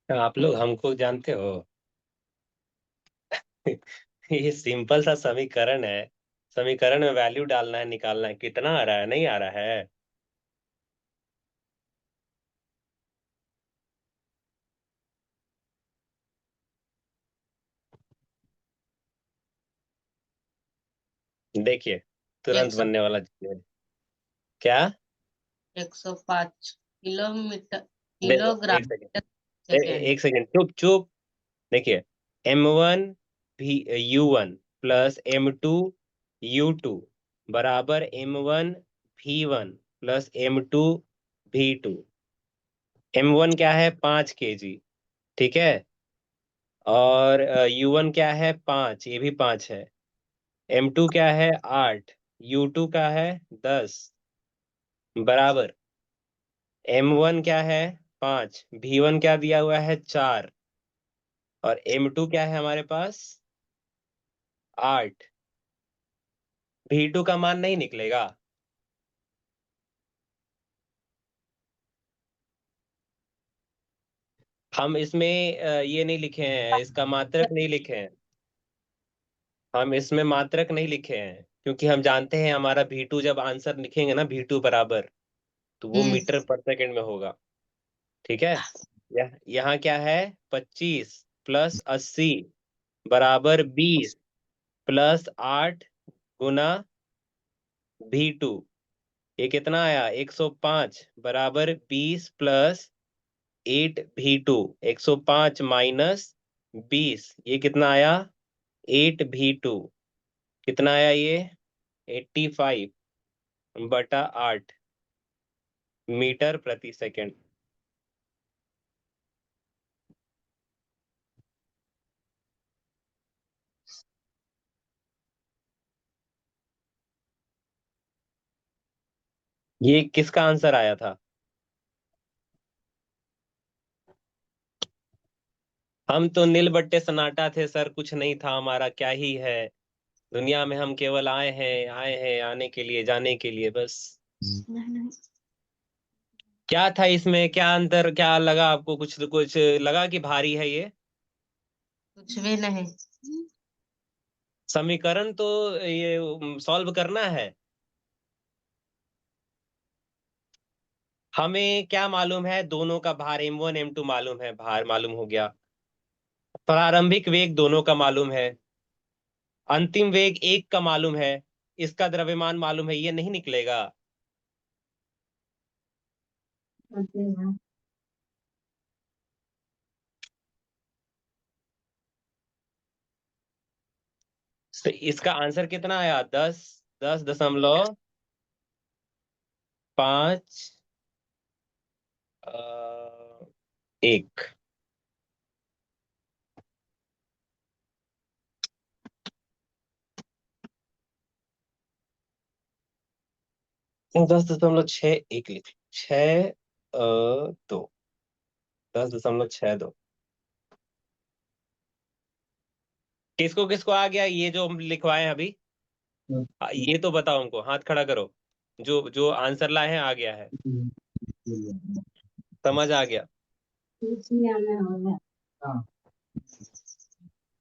आप लोग हमको जानते हो? ये सिंपल सा समीकरण है। समीकरण में वैल्यू डालना है, निकालना है, कितना आ रहा है, नहीं आ रहा है। देखिए, तुरंत 100 बनने वाला चीज है। क्या? 105 किलोमीटर देखो, किलोग्राम एक सेकेंड, सेकेंड। एक सेकेंड, चुप चुप। देखिए, M1 भी U1 प्लस M2 U2 बराबर M1 V1 plus M2 V2। M1 क्या है? 5 kg, ठीक है। और U1 क्या है? 5, ये भी 5 है। M2 क्या है? 8। U2 का है 10, बराबर M1 क्या है? 5। V1 क्या दिया हुआ है? 4। और M2 क्या है हमारे पास? 8। V2 का मान नहीं निकलेगा। हम इसमें ये नहीं लिखे हैं, इसका मात्रक नहीं लिखे हैं। हम इसमें मात्रक नहीं लिखे हैं क्योंकि हम जानते हैं हमारा V2 जब आंसर लिखेंगे ना, V2 बराबर, तो वो मीटर पर सेकंड में होगा। ठीक है। यहाँ क्या है? 25 प्लस 80 बराबर 20 प्लस 8 गुना V2। ये कितना आया? 105 बराबर 20 प्लस 8 V2। 105 माइनस 20, ये कितना आया? 8 V2। कितना आया ये? 85/8 मीटर प्रति सेकंड। ये किसका आंसर आया था? हम तो नील बट्टे सन्नाटा थे सर, कुछ नहीं था हमारा, क्या ही है। दुनिया में हम केवल आए हैं आने के लिए, जाने के लिए बस। क्या था इसमें? क्या अंतर, क्या लगा आपको? कुछ कुछ लगा कि भारी है ये? कुछ भी नहीं। समीकरण तो ये सॉल्व करना है। हमें क्या मालूम है? दोनों का भार M1 M2 मालूम है, भार मालूम हो गया। प्रारंभिक वेग दोनों का मालूम है। अंतिम वेग एक का मालूम है। इसका द्रव्यमान मालूम है, ये नहीं निकलेगा। तो इसका आंसर कितना आया? 10.5 1। 10.61 लिख, 6 2, 10.62। किसको किसको आ गया ये जो हम लिखवाए हैं अभी? ये तो बताओ हमको, हाथ खड़ा करो। जो जो आंसर लाए हैं आ गया है, समझ आ गया।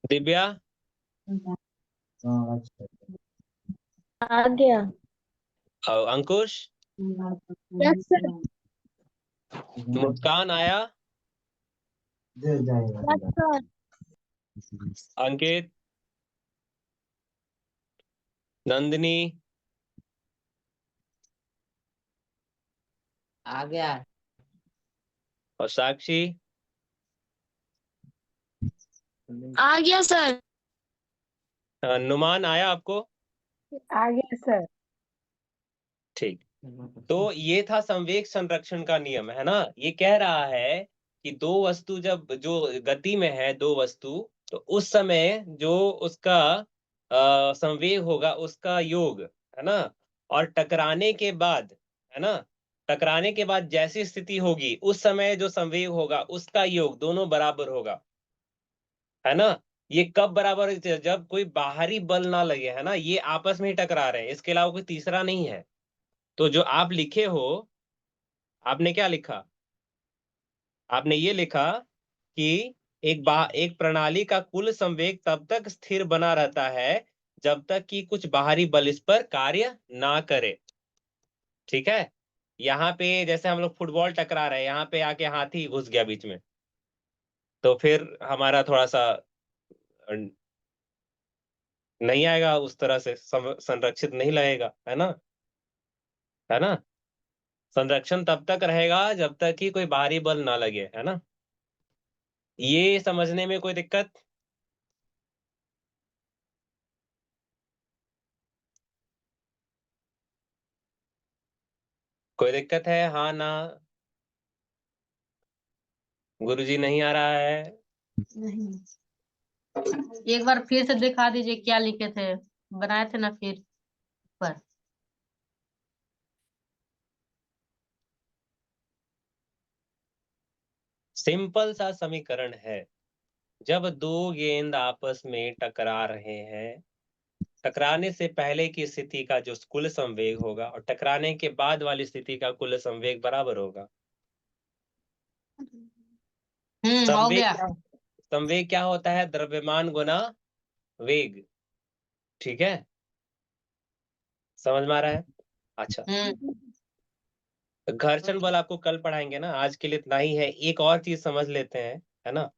दिव्या, आ गया। अंकुश, यस सर। मुस्कान आया, यस सर। अंकित, नंदिनी, आ गया। और साक्षी। आ गया सर। नुमान आया आपको? आ गया सर। ठीक। तो ये था संवेग संरक्षण का नियम, है ना। ये कह रहा है कि दो वस्तु जब जो गति में है, दो वस्तु, तो उस समय जो उसका संवेग होगा उसका योग, है ना, और टकराने के बाद, है ना, टकराने के बाद जैसी स्थिति होगी उस समय जो संवेग होगा उसका योग दोनों बराबर होगा, है ना। ये कब बराबर होती है? जब कोई बाहरी बल ना लगे, है ना, ये आपस में ही टकरा रहे हैं, इसके अलावा कोई तीसरा नहीं है। तो जो आप लिखे हो, आपने क्या लिखा? आपने ये लिखा कि एक प्रणाली का कुल संवेग तब तक स्थिर बना रहता है जब तक कि कुछ बाहरी बल इस पर कार्य ना करे। ठीक है। यहाँ पे जैसे हम लोग फुटबॉल टकरा रहे हैं, यहाँ पे आके हाथी घुस गया बीच में, तो फिर हमारा थोड़ा सा नहीं आएगा, उस तरह से संरक्षित नहीं लगेगा, है ना, है ना। संरक्षण तब तक रहेगा जब तक कि कोई बाहरी बल ना लगे, है ना। ये समझने में कोई दिक्कत? कोई दिक्कत है? हाँ ना? गुरुजी नहीं आ रहा है? नहीं, एक बार फिर से दिखा दीजिए क्या लिखे थे, बनाए थे ना फिर पर। सिंपल सा समीकरण है। जब दो गेंद आपस में टकरा रहे हैं, टकराने से पहले की स्थिति का जो कुल संवेग होगा और टकराने के बाद वाली स्थिति का कुल संवेग बराबर होगा। हो संवेग गया। क्या? संवेग क्या होता है? द्रव्यमान गुना वेग। ठीक है, समझ में आ रहा है? अच्छा, घर्षण बल आपको कल पढ़ाएंगे ना, आज के लिए इतना ही है। एक और चीज समझ लेते हैं, है ना,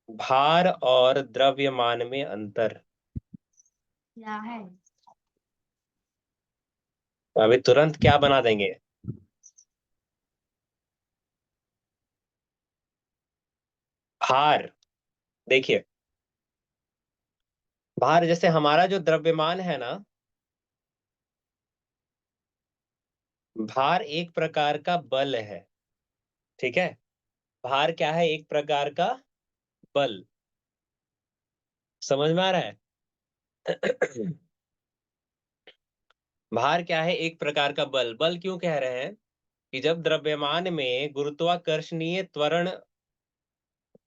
भार और द्रव्यमान में अंतर। क्या है? अभी तुरंत क्या बना देंगे? भार, देखिए, भार जैसे हमारा जो द्रव्यमान है ना, भार एक प्रकार का बल है। ठीक है, भार क्या है? एक प्रकार का बल। समझ में आ रहा है? भार क्या है? एक प्रकार का बल। बल क्यों कह रहे हैं? कि जब द्रव्यमान में गुरुत्वाकर्षणीय त्वरण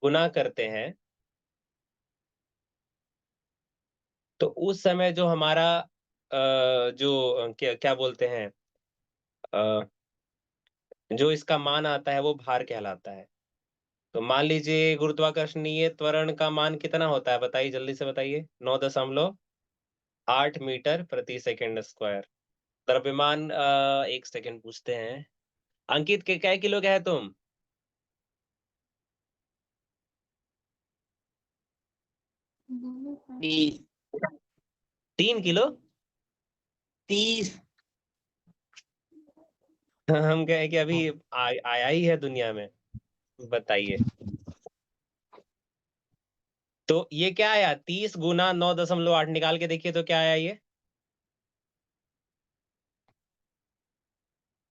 गुना करते हैं, तो उस समय जो हमारा जो क्या क्या बोलते हैं, अ, जो इसका मान आता है वो भार कहलाता है। तो मान लीजिए गुरुत्वाकर्षणीय त्वरण का मान कितना होता है? बताइए, जल्दी से बताइए। 9.8 मीटर प्रति सेकंड स्क्वायर। द्रव्यमान, एक सेकंड पूछते हैं। अंकित के क्या किलो का है तुम? 30। 3 किलो? 30। हम कहे कि अभी आया ही है दुनिया में। बताइए, तो ये क्या आया? 30 गुना 9.8 निकाल के देखिए तो क्या आया ये?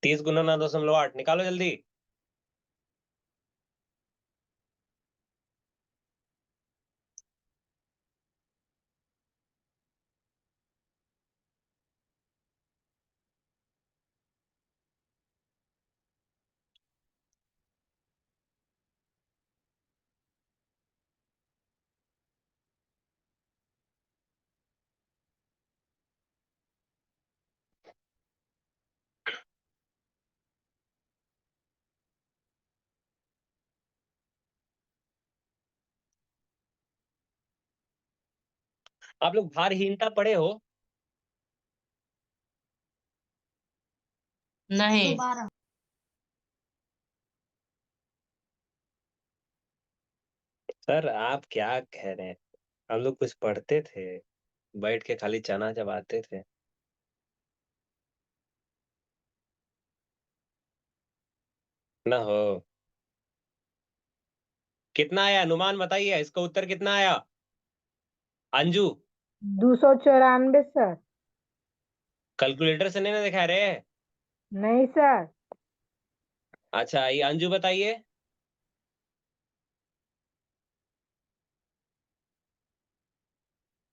30 गुना 9.8 निकालो जल्दी। आप लोग भारहीनता पढ़े हो? नहीं। सर आप क्या कह रहे हैं? हम लोग कुछ पढ़ते थे, बैठ के खाली चना चबाते थे ना। हो कितना आया अनुमान बताइए, इसका उत्तर कितना आया अंजू? 294 सर। कैलकुलेटर से नहीं ना दिखा रहे? नहीं सर। अच्छा ये अंजू बताइए।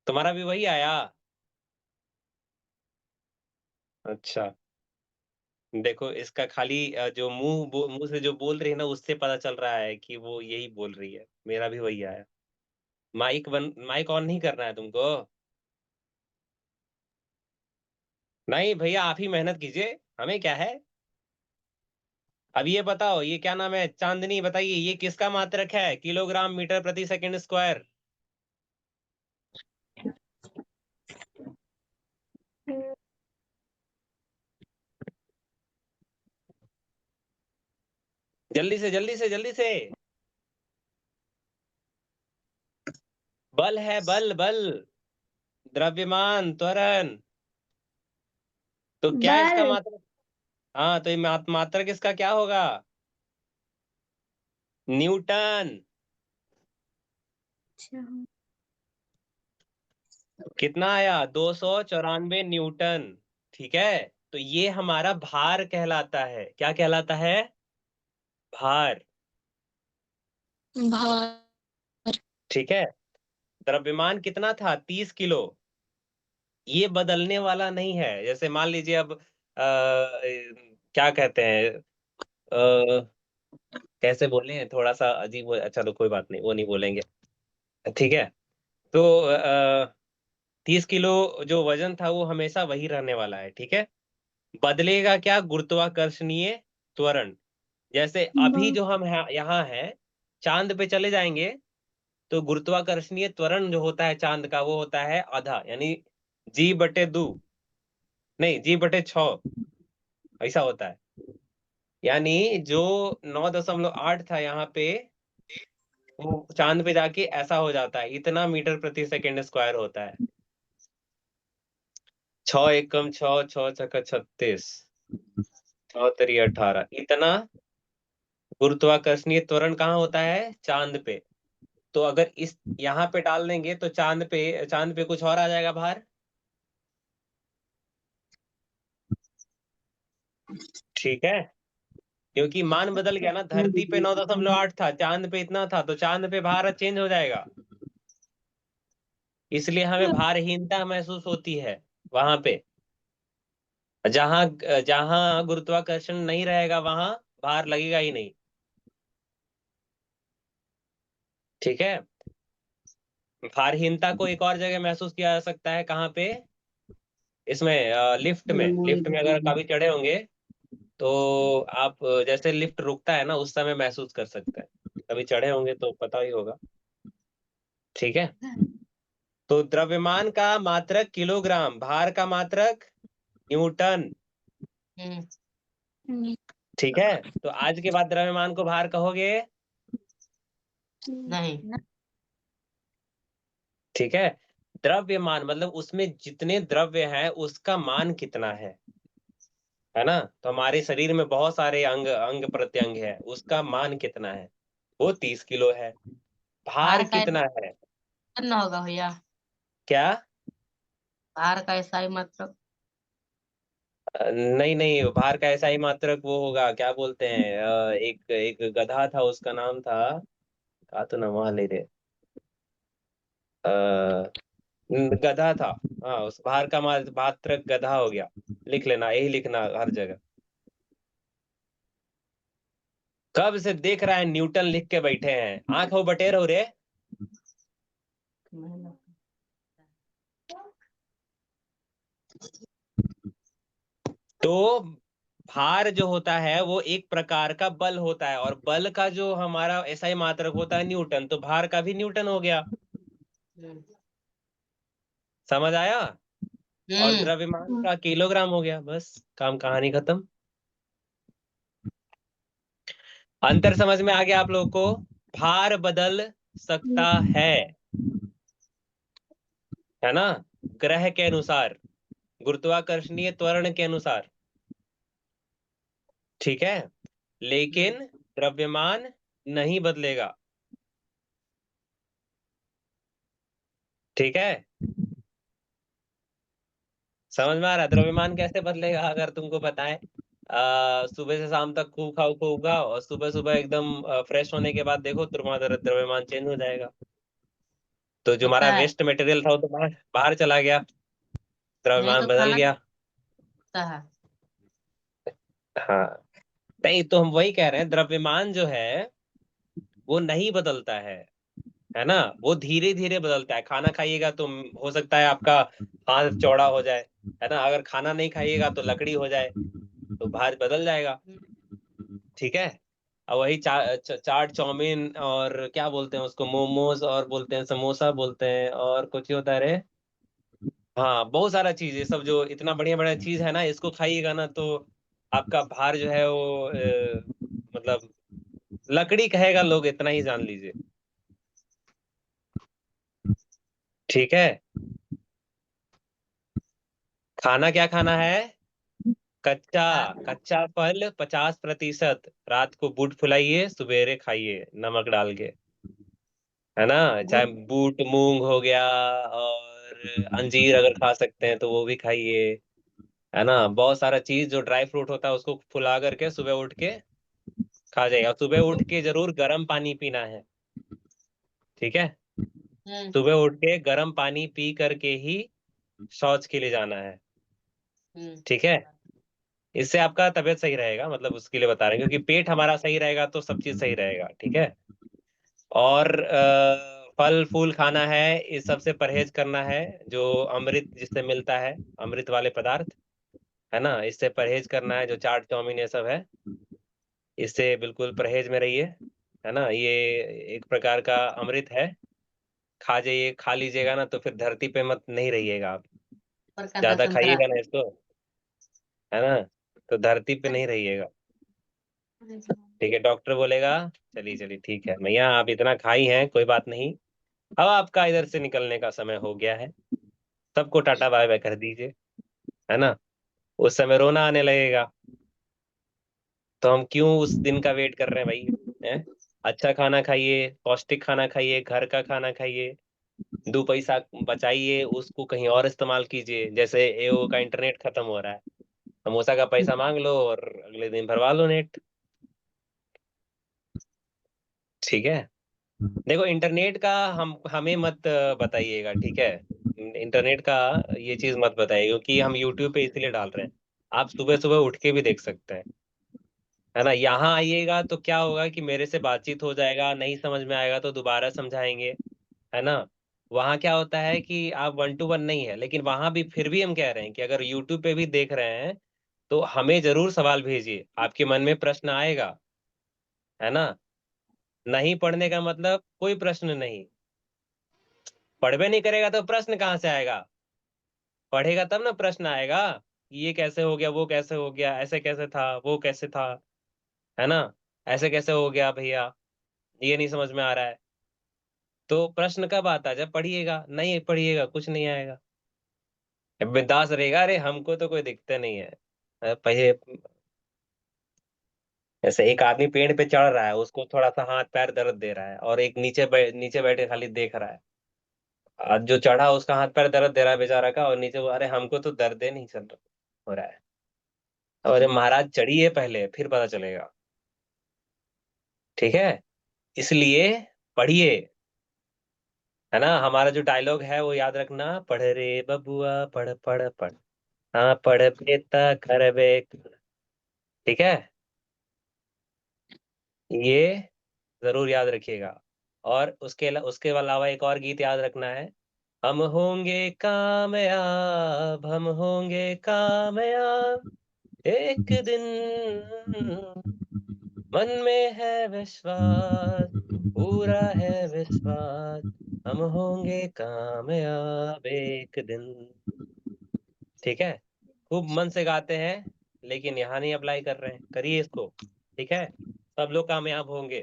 तुम्हारा भी वही आया? अच्छा देखो इसका खाली जो मुंह से जो बोल रही है ना, उससे पता चल रहा है कि वो यही बोल रही है। मेरा भी वही आया। माइक ऑन नहीं करना है तुमको? नहीं भैया, आप ही मेहनत कीजिए, हमें क्या है। अब ये बताओ, ये क्या नाम है, चांदनी बताइए, ये किसका मात्रक है? किलोग्राम मीटर प्रति सेकंड स्क्वायर। जल्दी से जल्दी से जल्दी से। बल है, बल बल, द्रव्यमान, त्वरण। तो क्या इसका बल। मात्रक? हाँ तो ये मात्रक इसका क्या होगा? न्यूटन। अच्छा। कितना आया? 294 न्यूटन। ठीक है, तो ये हमारा भार कहलाता है। क्या कहलाता है? भार। भार। ठीक है। द्रव्यमान कितना था? 30 किलो। ये बदलने वाला नहीं है। जैसे मान लीजिए अब क्या कहते हैं, कैसे बोले, थोड़ा सा अजीब अच्छा तो कोई बात नहीं, वो नहीं बोलेंगे। ठीक है, तो 30 किलो जो वजन था वो हमेशा वही रहने वाला है। ठीक है, बदलेगा क्या? गुरुत्वाकर्षणीय त्वरण। जैसे अभी जो हम यहाँ हैं, चांद पे चले जाएंगे तो गुरुत्वाकर्षणीय त्वरण जो होता है चांद का, वो होता है आधा, यानी G/2, नहीं G/6 ऐसा होता है। यानी जो 9.8 था यहाँ पे, वो चांद पे जाके ऐसा हो जाता है। इतना मीटर प्रति सेकंड स्क्वायर होता है। 6 एकम 6, 6 छक्का 36, 6 तिरी 18, इतना गुरुत्वाकर्षणीय त्वरण कहाँ होता है? चांद पे। तो अगर इस यहाँ पे डाल देंगे तो चांद पे कुछ और आ जाएगा भार। ठीक है, क्योंकि मान बदल गया ना, धरती पे 9.8 था, चांद पे इतना था, तो चांद पे भार चेंज हो जाएगा। इसलिए हमें भारहीनता महसूस होती है वहां पे। जहां जहां गुरुत्वाकर्षण नहीं रहेगा वहां भार लगेगा ही नहीं। ठीक है, भारहीनता को एक और जगह महसूस किया जा सकता है। कहाँ पे? इसमें लिफ्ट में अगर कभी चढ़े होंगे तो आप जैसे लिफ्ट रुकता है ना, उस समय महसूस कर सकते हैं। कभी चढ़े होंगे तो पता ही होगा। ठीक है, तो द्रव्यमान का मात्रक किलोग्राम, भार का मात्रक न्यूटन। ठीक है, तो आज के बाद द्रव्यमान को भार कहोगे? नहीं। ठीक है, द्रव्यमान मतलब उसमें जितने द्रव्य हैं उसका मान कितना है ना। तो हमारे शरीर में बहुत सारे अंग अंग प्रत्यंग है, उसका मान कितना है? वो 30 किलो है। भार भार का कितना है? कितना होगा भैया? क्या? भार का ऐसा ही मतलब। नहीं नहीं, भार का ऐसा ही मात्रक वो होगा, क्या बोलते हैं, एक एक गधा था, उसका नाम था, का तो नाम ले रहे, गधा था। हाँ, उस भार का मात्रक गधा हो गया। लिख लेना, यही लिखना हर जगह। कब से देख रहा है न्यूटन लिख के बैठे हैं, आंख हो बटेर हो रे। तो भार जो होता है वो एक प्रकार का बल होता है, और बल का जो हमारा ऐसा ही मात्रक होता है न्यूटन, तो भार का भी न्यूटन हो गया। समझ आया? और हम्म। द्रव्यमान का किलोग्राम हो गया। बस काम कहानी खत्म। अंतर समझ में आ गया आप लोगों को? भार बदल सकता है ना, ग्रह के अनुसार, गुरुत्वाकर्षणीय त्वरण के अनुसार। ठीक है, लेकिन द्रव्यमान नहीं बदलेगा। ठीक है, समझ में आ रहा है? द्रव्यमान कैसे बदलेगा अगर तुमको बताएं, सुबह से शाम तक खूब खाओ और सुबह सुबह एकदम फ्रेश होने के बाद देखो तुम्हारा द्रव्यमान चेंज हो जाएगा। तो जो हमारा होता है, वेस्ट मटेरियल था वो तो बाहर बाहर चला गया, नहीं द्रव्यमान तो बदल खाना गया। होता है। हाँ, नहीं तो हम वही कह रहे हैं, द्रव्यमान जो है वो नहीं बदलता है ना, वो धीरे धीरे बदलता है। खाना खाइएगा तो हो सकता है आपका हाथ चौड़ा हो जाए, है ना, अगर खाना नहीं खाइएगा तो लकड़ी हो जाए, तो भार बदल जाएगा। ठीक है, और वही चाट चाउमीन और क्या बोलते हैं उसको, मोमोज, और बोलते हैं समोसा, बोलते हैं और कुछ ही होता है रे। हाँ, बहुत सारा चीज, ये सब जो इतना बढ़िया बढ़िया चीज है ना, इसको खाइएगा ना तो आपका भार जो है वो मतलब लकड़ी कहेगा लोग, इतना ही जान लीजिए। ठीक है, खाना क्या खाना है? कच्चा, कच्चा फल 50%, रात को बूट फुलाइए, सवेरे खाइए नमक डाल के, है ना। चाहे गुड। बूट मूंग हो गया, और अंजीर अगर खा सकते हैं तो वो भी खाइए, है ना। बहुत सारा चीज जो ड्राई फ्रूट होता है उसको फुला करके सुबह उठ के खा जाइए, और सुबह उठ के जरूर गर्म पानी पीना है। ठीक है, हम्म। सुबह उठ के गर्म पानी पी करके ही शौच के लिए जाना है। हम्म। ठीक है, इससे आपका तबीयत सही रहेगा, मतलब उसके लिए बता रहे हैं, क्योंकि पेट हमारा सही रहेगा तो सब चीज सही रहेगा। ठीक है, और फल फूल खाना है, इस सब से परहेज करना है। जो अमृत जिससे मिलता है, अमृत वाले पदार्थ, है ना, इससे परहेज करना है। जो चाट चाउमीन ये सब है, इससे बिल्कुल परहेज में रहिए, है ना। ये एक प्रकार का अमृत है, खा जाइए, खा लीजिएगा ना तो फिर धरती पे मत नहीं रहिएगा आप, ऊपर का ज्यादा दर्शन करा। खाइएगा ना इसको, है ना, तो धरती पे नहीं रहिएगा। ठीक है, डॉक्टर बोलेगा चलिए चलिए ठीक है भैया, आप इतना खाई हैं, कोई बात नहीं, अब आपका इधर से निकलने का समय हो गया है, सबको टाटा बाय बाय कर दीजिए, है ना। उस समय रोना आने लगेगा, तो हम क्यों उस दिन का वेट कर रहे हैं भाई, हैं? अच्छा खाना खाइए, पौष्टिक खाना खाइए, घर का खाना खाइए, 2 पैसा बचाइए, उसको कहीं और इस्तेमाल कीजिए। जैसे एओ का इंटरनेट खत्म हो रहा है, समोसा का पैसा मांग लो और अगले दिन भरवा लो नेट। ठीक है, देखो इंटरनेट का हम हमें मत बताइएगा, ठीक है। इंटरनेट का ये चीज मत बताइए, क्योंकि हम यूट्यूब पे इसलिए डाल रहे हैं, आप सुबह सुबह उठ के भी देख सकते हैं, है ना। यहाँ आइएगा तो क्या होगा कि मेरे से बातचीत हो जाएगा, नहीं समझ में आएगा तो दोबारा समझाएंगे, है ना। वहाँ क्या होता है कि आप 1 to 1 नहीं है, लेकिन वहां भी फिर भी हम कह रहे हैं कि अगर यूट्यूब पे भी देख रहे हैं तो हमें जरूर सवाल भेजिए, आपके मन में प्रश्न आएगा, है ना। नहीं पढ़ने का मतलब कोई प्रश्न नहीं, पढ़वे नहीं करेगा तो प्रश्न कहाँ से आएगा, पढ़ेगा तब ना प्रश्न आएगा, ये कैसे हो गया, वो कैसे हो गया, ऐसे कैसे था, वो कैसे था, है ना, ऐसे कैसे हो गया भैया, ये नहीं समझ में आ रहा है। तो प्रश्न कब आता है, जब पढ़िएगा, नहीं पढ़िएगा कुछ नहीं आएगा, बिंदास रहेगा, अरे हमको तो कोई दिक्कत नहीं है। पहले ऐसे एक आदमी पेड़ पे चढ़ रहा है, उसको थोड़ा सा हाथ पैर दर्द दे रहा है, और एक नीचे बैठे खाली देख रहा है। आज जो चढ़ा उसका हाथ पैर दर्द दे रहा है बेचारा का, और नीचे वो, अरे हमको तो दर्द ही नहीं चल हो रहा है। अरे महाराज चढ़िए पहले, फिर पता चलेगा। ठीक है, इसलिए पढ़िए, है ना। हमारा जो डायलॉग है वो याद रखना, पढ़ रे बबुआ पढ़ पढ़ पढ़, हाँ पढ़ बेटा कर बे। ठीक है, ये जरूर याद रखिएगा। और उसके अलावा एक और गीत याद रखना है, हम होंगे कामयाब, हम होंगे कामयाब एक दिन, मन में है विश्वास, पूरा है विश्वास, हम होंगे कामयाब एक दिन। ठीक है, खूब मन से गाते हैं, लेकिन यहाँ नहीं अप्लाई कर रहे हैं, करिए इसको। ठीक है, सब लोग कामयाब होंगे,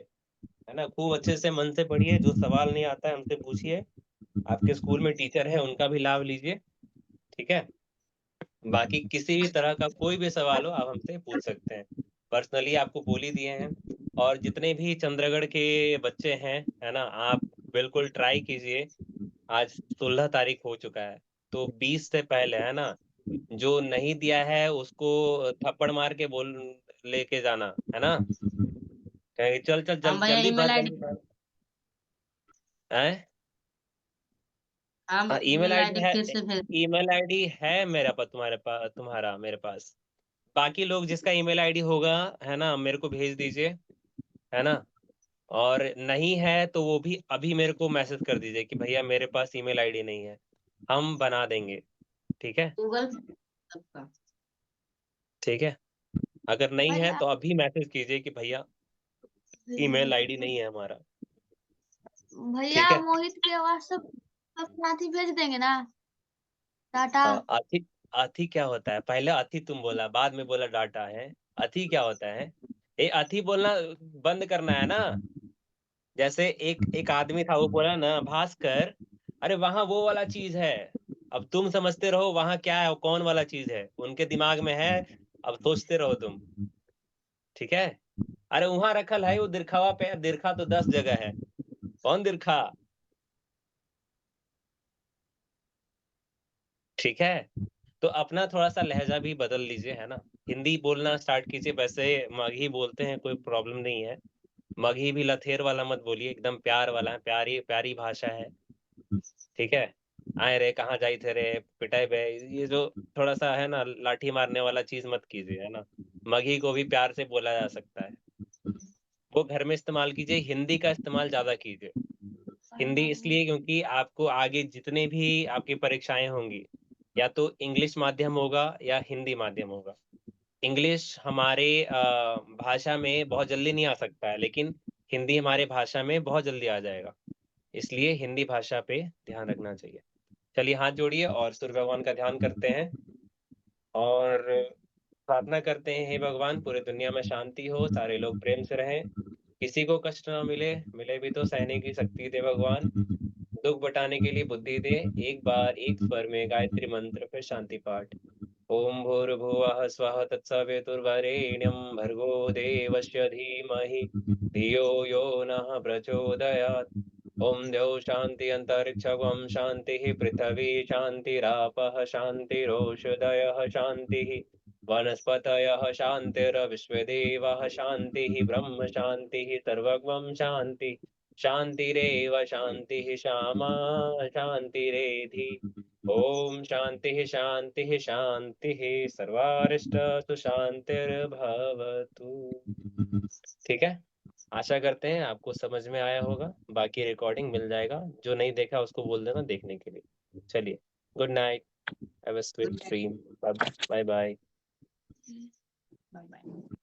है ना। खूब अच्छे से मन से पढ़िए, जो सवाल नहीं आता है हमसे पूछिए, आपके स्कूल में टीचर है उनका भी लाभ लीजिए। ठीक है, बाकी किसी भी तरह का कोई भी सवाल हो आप हमसे पूछ सकते हैं, पर्सनली आपको बोल ही दिए हैं। और जितने भी चंद्रगढ़ के बच्चे हैं, है ना, आप बिल्कुल ट्राई कीजिए, आज 16 तारीख हो चुका है, तो 20 से पहले, है ना, जो नहीं दिया है उसको थप्पड़ मार के बोल लेके जाना, है ना, कहेंगे चल चल हाँ भैया, जल्दी ईमेल भर, आईडी। जल्दी भर। हैं? हाँ, हाँ, ईमेल ईमेल आईडी आईडी है। फिर से भेज। ईमेल आईडी है मेरे पास, तुम्हारे पास, तुम्हारा मेरे पास। बाकी लोग जिसका ईमेल आईडी होगा, है ना, मेरे को भेज दीजिए, है ना। और नहीं है तो वो भी अभी मेरे को मैसेज कर दीजिए कि भैया मेरे पास ईमेल आईडी नहीं है, हम बना देंगे। ठीक है, गूगल सबका। ठीक है। अगर नहीं है तो अभी मैसेज कीजिए कि भैया ईमेल आईडी नहीं है हमारा। भैया ठीक है। मोहित के व्हाट्सएप पर साथी भेज देंगे ना डाटा? अथी, अथी क्या होता है? पहले अथी तुम बोला, बाद में बोला डाटा है। अथी क्या होता है? ये अथी बोलना बंद करना है ना। जैसे एक एक आदमी था, वो बोला ना भास्कर, अरे वहां वो वाला चीज है। अब तुम समझते रहो वहां क्या है, कौन वाला चीज है, उनके दिमाग में है, अब सोचते रहो तुम। ठीक है। अरे वहां रखल है वो दिरखावा पे, दिरखा तो 10 जगह है, कौन दिरखा? ठीक है। तो अपना थोड़ा सा लहजा भी बदल लीजिए, है ना। हिंदी बोलना स्टार्ट कीजिए। वैसे मगही बोलते हैं, कोई प्रॉब्लम नहीं है। मगही भी लथेर वाला मत बोलिए, एकदम प्यार वाला है, प्यारी प्यारी भाषा है। ठीक है। आए रे कहाँ जाई थे रे, पिटाई बे, ये जो थोड़ा सा है ना लाठी मारने वाला चीज मत कीजिए, है ना। मगही को भी प्यार से बोला जा सकता है। वो घर में इस्तेमाल कीजिए, हिंदी का इस्तेमाल ज्यादा कीजिए। हिंदी इसलिए क्योंकि आपको आगे जितने भी आपकी परीक्षाएं होंगी, या तो इंग्लिश माध्यम होगा या हिंदी माध्यम होगा। इंग्लिश हमारे भाषा में बहुत जल्दी नहीं आ सकता है, लेकिन हिंदी हमारे भाषा में बहुत जल्दी आ जाएगा। इसलिए हिंदी भाषा पे ध्यान रखना चाहिए। चलिए हाथ जोड़िए और सूर्य भगवान का ध्यान करते हैं और प्रार्थना करते हैं, हे भगवान पूरी दुनिया में शांति हो, सारे लोग प्रेम से रहें, किसी को कष्ट ना मिले, मिले भी तो सहने की शक्ति दे भगवान, दुख बटाने के लिए बुद्धि दे। एक बार एक स्वर में गायत्री मंत्र फिर शांति पाठ। ओम भूर्भुवः स्वः तत्सवितुर्वरेण्यं भर्गो देवस्य धीमहि धियो यो नः प्रचोदयात्। ओम द्यौ शांति अंतरिक्षं शांति पृथ्वी शांतिरापः शांतिरोषधयः शांतिः वनस्पतयः शांतिर्विश्वदेवः शांतिः ब्रह्म शांतिः सर्वगं शांति शांतिरेव शांतिः श्यामा शांतिरेधि। ओम शांति शांति शांति सर्वारिष्ट शांतिर्भवतु। ठीक है। आशा करते हैं आपको समझ में आया होगा। बाकी रिकॉर्डिंग मिल जाएगा, जो नहीं देखा उसको बोल देना देखने के लिए। चलिए, good night, have a sweet dream, bye bye. Bye bye.